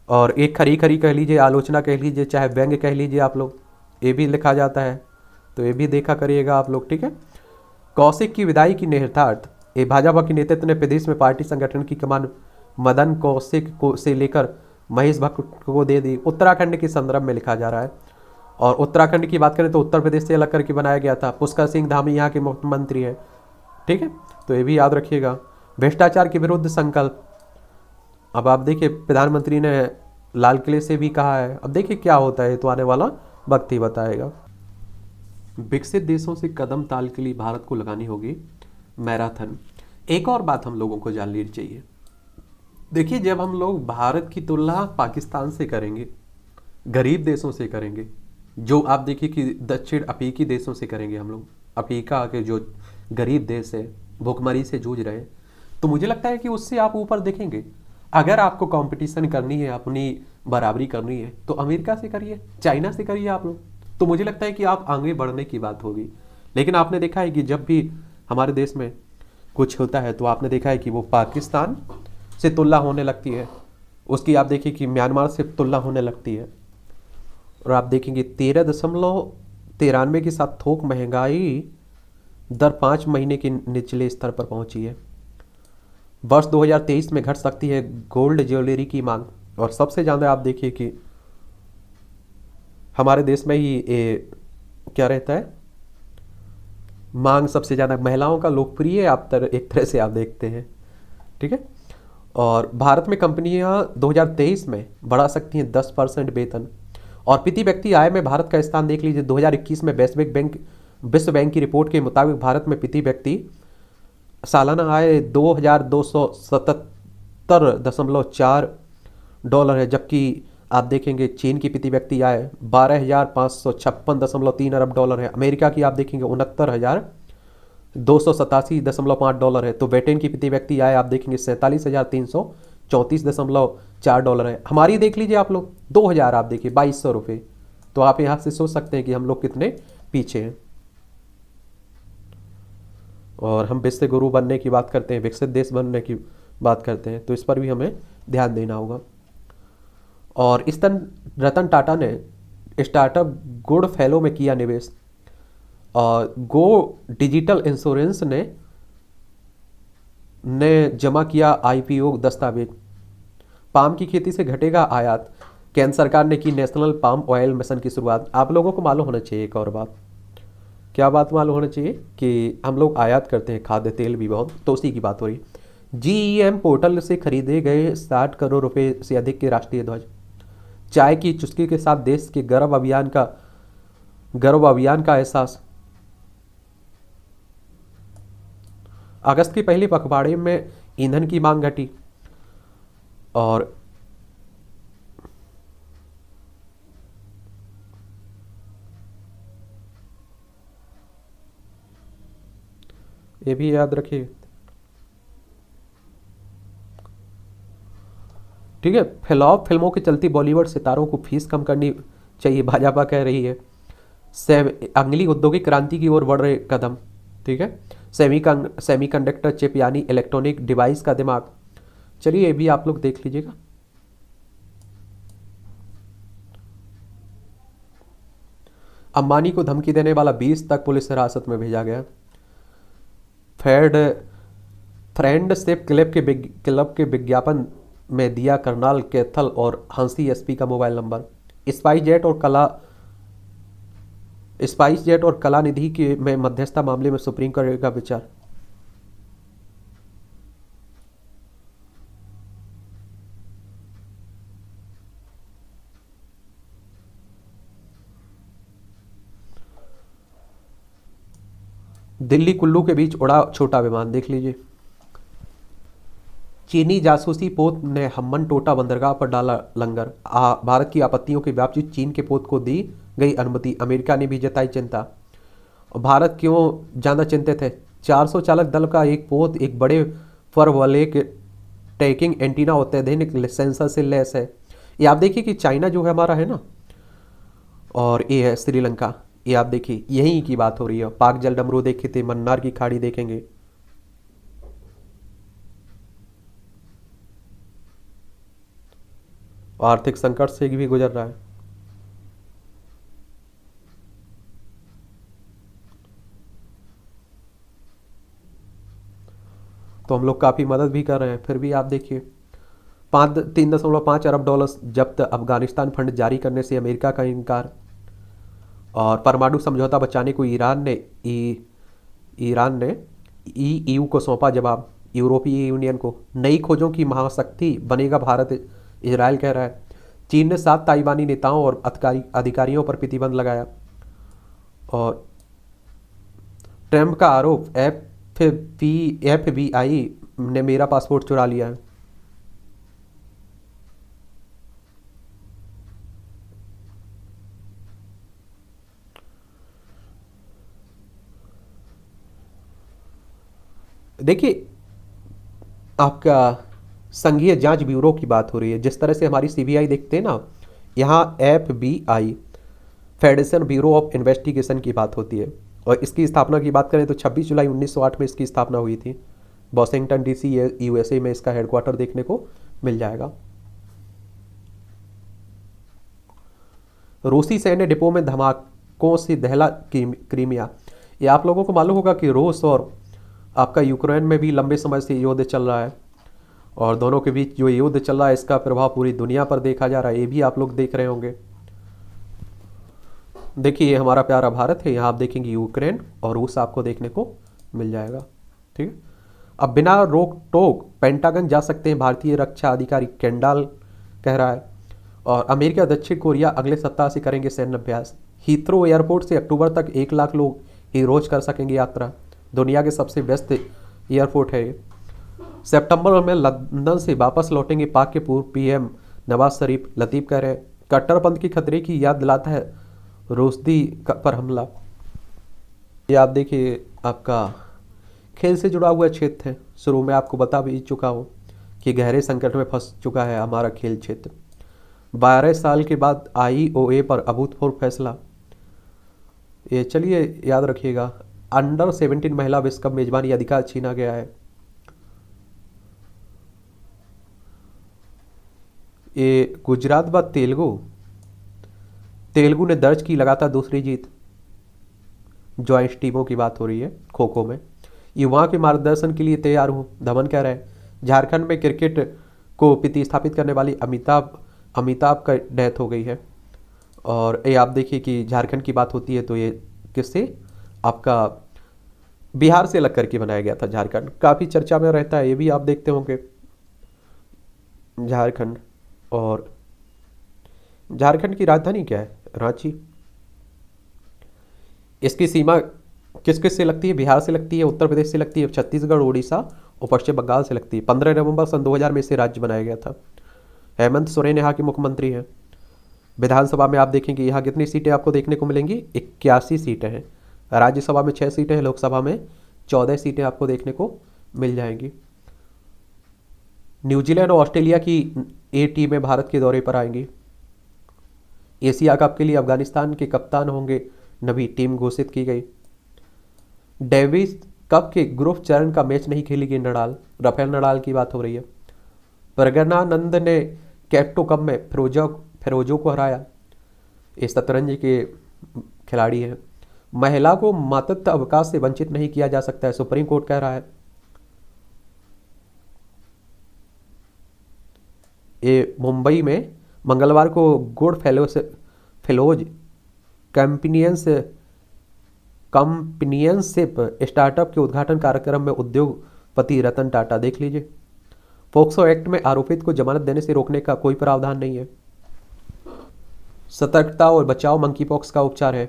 Speaker 1: और एक खरी खरी कह लीजिए, आलोचना कह लीजिए, चाहे व्यंग कह लीजिए आप लोग, ये भी लिखा जाता है, तो ये भी देखा करिएगा आप लोग, ठीक है। कौशिक की विदाई की निहितार्थ। ये भाजपा के नेतृत्व ने प्रदेश में पार्टी संगठन की कमान मदन कौशिक को से लेकर महेश भट्ट को दे दी। उत्तराखंड के संदर्भ में लिखा जा रहा है। और उत्तराखंड की बात करें तो उत्तर प्रदेश से अलग करके बनाया गया था। पुष्कर सिंह धामी यहाँ के मुख्यमंत्री हैं। ठीक है, तो ये भी याद रखिएगा। भ्रष्टाचार के विरुद्ध संकल्प। अब आप देखिए प्रधानमंत्री ने लाल किले से भी कहा है। अब देखिए क्या होता है, तो आने वाला वक्त ही बताएगा। विकसित देशों से कदम ताल के लिए भारत को लगानी होगी मैराथन। एक और बात हम लोगों को जान लेनी चाहिए। देखिए जब हम लोग भारत की तुलना पाकिस्तान से करेंगे, गरीब देशों से करेंगे, जो आप देखिए कि दक्षिण अफ्रीकी देशों से करेंगे, हम लोग अफ्रीका के जो गरीब देश है, भुखमरी से जूझ रहे हैं, तो मुझे लगता है कि उससे आप ऊपर देखेंगे। अगर आपको कंपटीशन करनी है, अपनी बराबरी करनी है, तो अमेरिका से करिए, चाइना से करिए आप लोग, तो मुझे लगता है कि आप आगे बढ़ने की बात होगी। लेकिन आपने देखा है कि जब भी हमारे देश में कुछ होता है तो आपने देखा है कि वो पाकिस्तान से तुलना होने लगती है, उसकी आप देखिए कि म्यांमार से तुलना होने लगती है। और आप देखेंगे 13.93 के साथ थोक महंगाई दर 5 महीने के निचले स्तर पर पहुंची है। वर्ष 2023 में घट सकती है गोल्ड ज्वेलरी की मांग। और सबसे ज़्यादा आप देखिए कि हमारे देश में ही क्या रहता है, मांग सबसे ज़्यादा महिलाओं का लोकप्रिय आप एक तरह से आप देखते हैं। ठीक है, और भारत में कंपनियां 2023 में बढ़ा सकती हैं 10% वेतन। और प्रति व्यक्ति आय में भारत का स्थान देख लीजिए। 2021 में विश्व बैंक की रिपोर्ट के मुताबिक भारत में प्रति व्यक्ति सालाना आय $2,277.4 है, जबकि आप देखेंगे चीन की प्रति व्यक्ति आय $12,556.3 अरब है। अमेरिका की आप देखेंगे $69,287.5 है। तो ब्रिटेन की प्रति व्यक्ति आय आप देखेंगे $47,334.4 है। हमारी देख लीजिए आप लोग 2000, आप देखिए 2200 रुपये। तो आप यहाँ से सोच सकते हैं कि हम लोग कितने पीछे हैं। और हम विश्व गुरु बनने की बात करते हैं, विकसित देश बनने की बात करते हैं, तो इस पर भी हमें ध्यान देना होगा। और इस रतन टाटा ने स्टार्टअप गुड फेलो में किया निवेश। और गो डिजिटल इंश्योरेंस ने जमा किया आईपीओ दस्तावेज। पाम की खेती से घटेगा आयात। केंद्र सरकार ने की नेशनल पाम ऑयल मिशन की शुरुआत। आप लोगों को मालूम होना चाहिए एक और बात, क्या बात मालूम होना चाहिए कि हम लोग आयात करते हैं खाद्य तेल भी बहुत, तो उसी की बात हो रही। जीईएम पोर्टल से खरीदे गए 60 करोड़ रुपए से अधिक के राष्ट्रीय ध्वज। चाय की चुस्की के साथ देश के गर्व अभियान का एहसास। अगस्त के पहले पखवाड़े में ईंधन की मांग घटी। और ये भी याद रखिए। ठीक है, फ्लॉप फिल्मों के चलती बॉलीवुड सितारों को फीस कम करनी चाहिए, भाजपा कह रही है। अगली औद्योगिक क्रांति की ओर बढ़ रहे कदम। ठीक है, सेमीकंडक्टर चिप यानी इलेक्ट्रॉनिक डिवाइस का दिमाग। चलिए ये भी आप लोग देख लीजिएगा। अंबानी को धमकी देने वाला 20 तक पुलिस हिरासत में भेजा गया। फ्रेंडशिप क्लब के विज्ञापन में दिया करनाल कैथल और हंसी एसपी का मोबाइल नंबर। स्पाइस जेट और कला निधि के में मध्यस्थता मामले में सुप्रीम कोर्ट का विचार। दिल्ली कुल्लू के बीच उड़ा छोटा विमान, देख लीजिए। चीनी जासूसी पोत ने हम्मन टोटा बंदरगाह पर डाला लंगर। भारत की आपत्तियों के बावजूद चीन के पोत को दी गई अनुमति। अमेरिका ने भी जताई चिंता। और भारत क्यों ज़्यादा चिंतित है? 400 चालक दल का एक पोत एक बड़े परवलैक ट्रैकिंग एंटीना और अत्याधुनिक सेंसर से लैस है। ये आप देखिए कि चाइना जो है हमारा है ना, और ये है श्रीलंका। ये आप देखिए यहीं की बात हो रही है। पाक जल डमरू देखे थे, मन्नार की खाड़ी देखेंगे। आर्थिक संकट से भी गुजर रहा है। तो हम लोग काफ़ी मदद भी कर रहे हैं। फिर भी आप देखिए 3.5 अरब डॉलर जब्त, अफगानिस्तान फंड जारी करने से अमेरिका का इनकार, और परमाणु समझौता बचाने को ईरान ने ईयू को सौंपा जवाब। यूरोपीय यूनियन को नई खोजों की महाशक्ति बनेगा भारत, इजराइल कह रहा है। चीन ने 7 ताइवानी नेताओं और अधिकारियों पर प्रतिबंध लगाया। और ट्रंप का आरोप, FBI ने मेरा पासपोर्ट चुरा लिया है। देखिए आपका संघीय जांच ब्यूरो की बात हो रही है, जिस तरह से हमारी CBI देखते हैं ना, यहाँ FBI federation bureau of investigation की बात होती है। और इसकी स्थापना की बात करें तो 26 जुलाई 1908 में इसकी स्थापना हुई थी। वॉशिंगटन DC USA में इसका हेडक्वार्टर देखने को मिल जाएगा। रूसी सैन्य डिपो में धमाकों से दहला क्रीमिया। ये आप लोगों को मालूम होगा कि रूस और आपका यूक्रेन में भी लंबे समय से युद्ध चल रहा है, और दोनों के बीच जो युद्ध चल रहा है इसका प्रभाव पूरी दुनिया पर देखा जा रहा है। ये भी आप लोग देख रहे होंगे। देखिए ये हमारा प्यारा भारत है, यहाँ आप देखेंगे यूक्रेन और रूस आपको देखने को मिल जाएगा। ठीक है, अब बिना रोक टोक पेंटागन जा सकते हैं भारतीय रक्षा अधिकारी, केंडाल कह रहा है। और अमेरिका दक्षिण कोरिया अगले सप्ताह से करेंगे सैन्य अभ्यास। हीथ्रो एयरपोर्ट से अक्टूबर तक 1 लाख लोग ही रोज कर सकेंगे यात्रा। दुनिया के सबसे व्यस्त एयरपोर्ट है ये। सितंबर में लंदन से वापस लौटेंगे पाक के पूर्व PM नवाज शरीफ। लतीफ कह रहे हैं कट्टरपंथ की खतरे की याद दिलाता है रोस्दी पर हमला। ये आप देखिए आपका खेल से जुड़ा हुआ क्षेत्र है। शुरू में आपको बता भी चुका हूँ कि गहरे संकट में फंस चुका है हमारा खेल क्षेत्र। 12 साल के बाद IOA पर अभूतपूर्व फैसला। ये चलिए याद रखिएगा, अंडर 17 महिला विश्व कप मेजबानी अधिकार छीना गया है। ये गुजरात व तेलुगु ने दर्ज की लगातार दूसरी जीत। जॉइंट टीमों की बात हो रही है खो खो में। युवाओं के मार्गदर्शन के लिए तैयार हूँ, धवन कह रहे हैं। झारखंड में क्रिकेट को प्रतिस्थापित करने वाली अमिताभ का डेथ हो गई है। और ये आप देखिए कि झारखंड की बात होती है तो ये किससे, आपका बिहार से अलग करके बनाया गया था। झारखंड काफ़ी चर्चा में रहता है, ये भी आप देखते होंगे। झारखंड, और झारखंड की राजधानी क्या है, रांची। इसकी सीमा किस किस से लगती है, बिहार से लगती है, उत्तर प्रदेश से लगती है, छत्तीसगढ़, उड़ीसा और पश्चिम बंगाल से लगती है। 15 नवंबर सन 2000 में इसे राज्य बनाया गया था। हेमंत सोरेन यहाँ के मुख्यमंत्री हैं। विधानसभा में आप देखेंगे यहाँ कितनी सीटें आपको देखने को मिलेंगी, 81 सीटें हैं। राज्यसभा में 6 सीटें हैं, लोकसभा में 14 सीटें आपको देखने को मिल जाएंगी। न्यूजीलैंड और ऑस्ट्रेलिया की A टीमें भारत के दौरे पर आएंगी। एशिया कप के लिए अफगानिस्तान के कप्तान होंगे नबी, टीम घोषित की गई। डेविस कप के ग्रुप चरण का मैच नहीं खेलेगी नडाल, राफेल नडाल की बात हो रही है। प्रज्ञानंद ने कैप्टो कप में फिरोजो को हराया। इस शतरंज के खिलाड़ी हैं। महिला को मातृत्व अवकाश से वंचित नहीं किया जा सकता है, सुप्रीम कोर्ट कह रहा है। ये मुंबई में मंगलवार को गुड फेलोज कंपनियनशिप स्टार्टअप के उद्घाटन कार्यक्रम में उद्योगपति रतन टाटा, देख लीजिए। पोक्सो एक्ट में आरोपित को जमानत देने से रोकने का कोई प्रावधान नहीं है। सतर्कता और बचाव मंकी पॉक्स का उपचार है।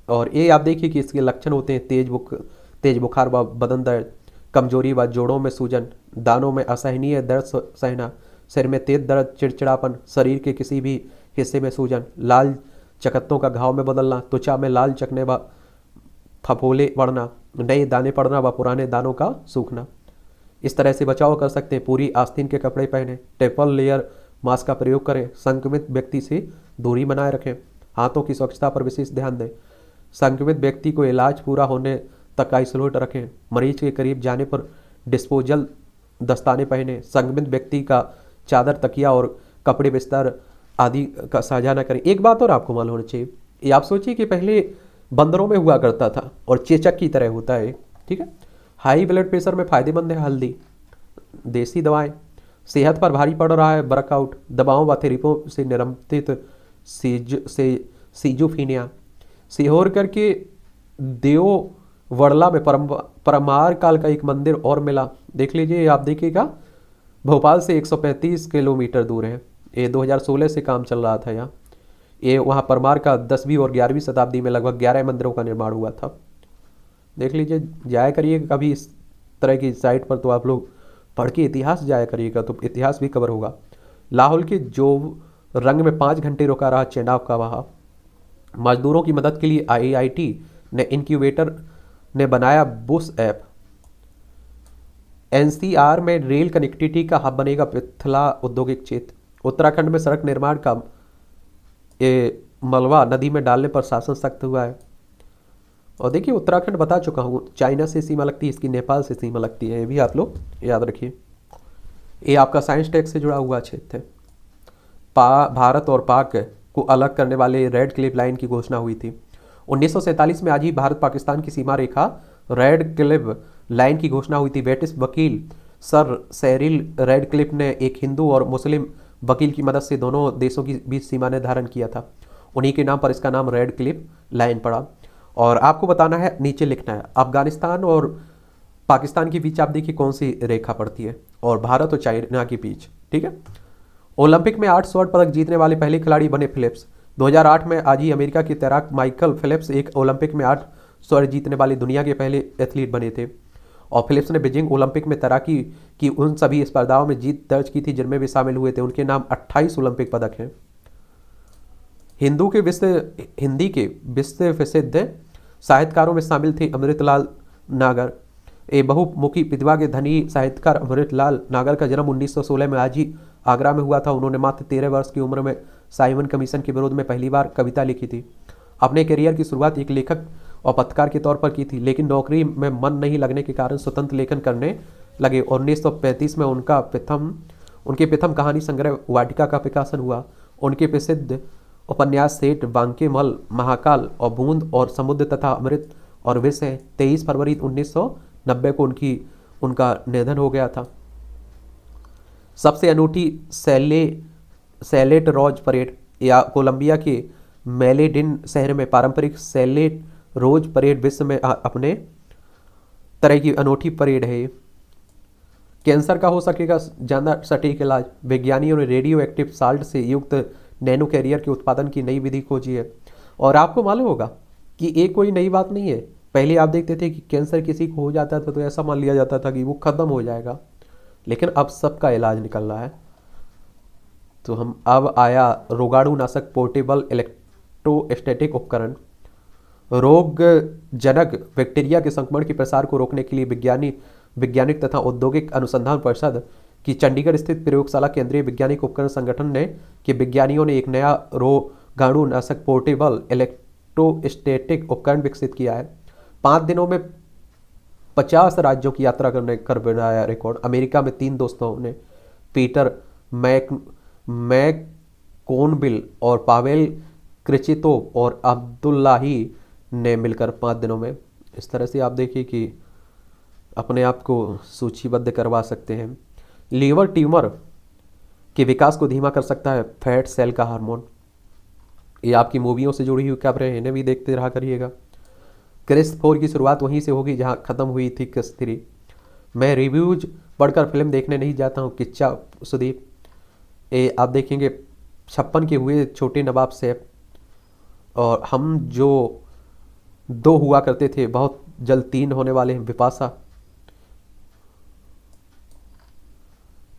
Speaker 1: और ये आप देखिए कि इसके लक्षण होते हैं तेज बुखार व बदन दर्द, कमजोरी व जोड़ों में सूजन, दानों में असहनीय दर्द सहना, सिर में तेज दर्द, चिड़चिड़ापन, शरीर के किसी भी हिस्से में सूजन, लाल चकत्तों का घाव में बदलना, त्वचा में लाल चकने व फफोले बढ़ना, नए दाने पड़ना व पुराने दानों का सूखना। इस तरह से बचाव कर सकते हैं। पूरी आस्तीन के कपड़े पहने, ट्रिपल लेयर मास्क का प्रयोग करें, संक्रमित व्यक्ति से दूरी बनाए रखें, हाथों की स्वच्छता पर विशेष ध्यान दें, संक्रमित व्यक्ति को इलाज पूरा होने तक आइसोलेट रखें, मरीज के करीब जाने पर डिस्पोजल दस्ताने पहने, संक्रमित व्यक्ति का चादर, तकिया और कपड़े बिस्तर आदि का साझा न करें। एक बात और आपको मालूम होना चाहिए, ये आप सोचिए कि पहले बंदरों में हुआ करता था और चेचक की तरह होता है, ठीक है। हाई ब्लड प्रेशर में फायदेमंद है हल्दी। देसी दवाएं, सेहत पर भारी पड़ रहा है वर्कआउट, दबाव व थेरेपियों से निरंबित सीजोफीनिया। सीहोर करके देव वड़ला में परमार काल का एक मंदिर और मिला, देख लीजिए। आप देखिएगा भोपाल से 135 किलोमीटर दूर है। ये 2016 से काम चल रहा था यहाँ। ये वहाँ परमार का 10वीं और 11वीं शताब्दी में लगभग 11 मंदिरों का निर्माण हुआ था। देख लीजिए, जाया करिएगा कभी इस तरह की साइट पर, तो आप लोग पढ़ के इतिहास जाया करिएगा तो इतिहास भी कवर होगा। लाहौल के जो रंग में 5 घंटे रुका रहा चेनाब का बहाव। मजदूरों की मदद के लिए IIT ने इनक्यूबेटर ने बनाया बुश ऐप। NCR में रेल कनेक्टिविटी का हब बनेगा पिथला औद्योगिक क्षेत्र। उत्तराखंड में सड़क निर्माण का मलबा नदी में डालने पर शासन सख्त हुआ है। और देखिए, उत्तराखंड बता चुका हूँ, चाइना से सीमा लगती है, इसकी नेपाल से सीमा लगती है, ये भी आप लोग याद रखिए। ये आपका साइंस टेक से जुड़ा हुआ क्षेत्र है। भारत और पाक को अलग करने वाले रेड क्लिफ लाइन की घोषणा हुई थी 1947 में। आज ही भारत पाकिस्तान की सीमा रेखा रेड क्लिफ लाइन की घोषणा हुई थी। ब्रिटिश वकील सर सेरिल रेडक्लिफ ने एक हिंदू और मुस्लिम वकील की मदद से दोनों देशों के बीच सीमा निर्धारण किया था। उन्हीं के नाम पर इसका नाम रेड क्लिफ लाइन पड़ा। और आपको बताना है, नीचे लिखना है, अफगानिस्तान और पाकिस्तान के बीच आप देखिए कौन सी रेखा पड़ती है, और भारत और चाइना के बीच, ठीक है। ओलंपिक में 8 स्वर्ण पदक जीतने वाले पहले खिलाड़ी बने फिलिप्स। 2008 में आज ही अमेरिका के तैराक माइकल फिलिप्स एक ओलंपिक में 8 स्वर्ण जीतने वाले दुनिया के पहले एथलीट बने थे। और फिलिप्स ने बीजिंग ओलंपिक में तैराकी की उन सभी स्पर्धाओं में जीत दर्ज की थी जिनमें वे शामिल हुए थे। उनके नाम 28 ओलंपिक पदक हैं। हिंदी के विश्व प्रसिद्ध साहित्यकारों में शामिल थे अमृतलाल नागर। ए बहुमुखी प्रतिभा के धनी साहित्यकार अमृतलाल नागर का जन्म 1916 में आज ही आगरा में हुआ था। उन्होंने मात्र 13 वर्ष की उम्र में साइमन कमीशन के विरोध में पहली बार कविता लिखी थी। अपने करियर की शुरुआत एक लेखक और पत्रकार के तौर पर की थी, लेकिन नौकरी में मन नहीं लगने के कारण स्वतंत्र लेखन करने लगे। 1935 में उनके प्रथम कहानी संग्रह वाटिका का प्रकाशन हुआ। उनके प्रसिद्ध उपन्यास सेठ बांकेमल, महाकाल और बूंद और समुद्र तथा अमृत और विष है। 23 फरवरी 1990 को उनका निधन हो गया था। सबसे अनूठी सैलेट रोज परेड, या कोलंबिया के मेलेडिन शहर में पारंपरिक सैलेट रोज परेड विश्व में अपने तरह की अनूठी परेड है। कैंसर का हो सकेगा ज़्यादा सटीक इलाज। वैज्ञानिकों ने रेडियो एक्टिव साल्ट से युक्त नैनो कैरियर के उत्पादन की नई विधि खोजी है। और आपको मालूम होगा कि ये कोई नई बात नहीं है। पहले आप देखते थे कि कैंसर किसी को हो जाता था तो ऐसा मान लिया जाता था कि वो खत्म हो जाएगा, लेकिन अब सबका इलाज निकल रहा है। तो अब आया रोगाणुनाशक पोर्टेबल इलेक्ट्रोस्टैटिक उपकरण। रोगजनक बैक्टीरिया के संक्रमण के प्रसार को रोकने के लिए वैज्ञानिक तथा औद्योगिक अनुसंधान परिषद की चंडीगढ़ स्थित प्रयोगशाला केंद्रीय वैज्ञानिक उपकरण संगठन ने के वैज्ञानिकों ने एक नया रोगाणुनाशक पोर्टेबल इलेक्ट्रोस्टैटिक उपकरण विकसित किया है। 5 दिनों में 50 राज्यों की यात्रा कर बनाया रिकॉर्ड। अमेरिका में 3 दोस्तों ने, पीटर मैककोनबिल और पावेल क्रिचितोव और अब्दुल्लाही ने मिलकर 5 दिनों में। इस तरह से आप देखिए कि अपने आप को सूचीबद्ध करवा सकते हैं। लीवर ट्यूमर के विकास को धीमा कर सकता है फैट सेल का हार्मोन। ये आपकी मूवियों से जुड़ी हुई खबरें हैं, इन्हें भी देखते रहा करिएगा। क्रिस 4 की शुरुआत वहीं से होगी जहां ख़त्म हुई थी क्रिस 3। मैं रिव्यूज पढ़कर फिल्म देखने नहीं जाता हूं, किच्चा सुदीप। ये आप देखेंगे 56 के हुए छोटे नवाब सैफ, और हम जो 2 हुआ करते थे बहुत जल्द 3 होने वाले हैं बिपाशा।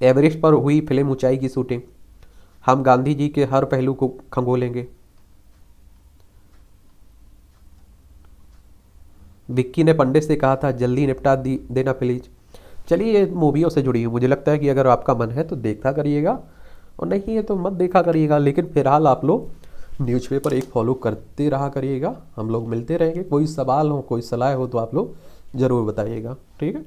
Speaker 1: एवरेस्ट पर हुई फिल्म ऊंचाई की शूटिंग। हम गांधी जी के हर पहलू को खंगोलेंगे। विक्की ने पंडित से कहा था जल्दी निपटा देना प्लीज। चलिए, ये मूवियों से जुड़ी हुई, मुझे लगता है कि अगर आपका मन है तो देखा करिएगा और नहीं है तो मत देखा करिएगा। लेकिन फिलहाल आप लोग न्यूज़पेपर एक फॉलो करते रहा करिएगा। हम लोग मिलते रहेंगे। कोई सवाल हो, कोई सलाह हो तो आप लोग ज़रूर बताइएगा, ठीक है।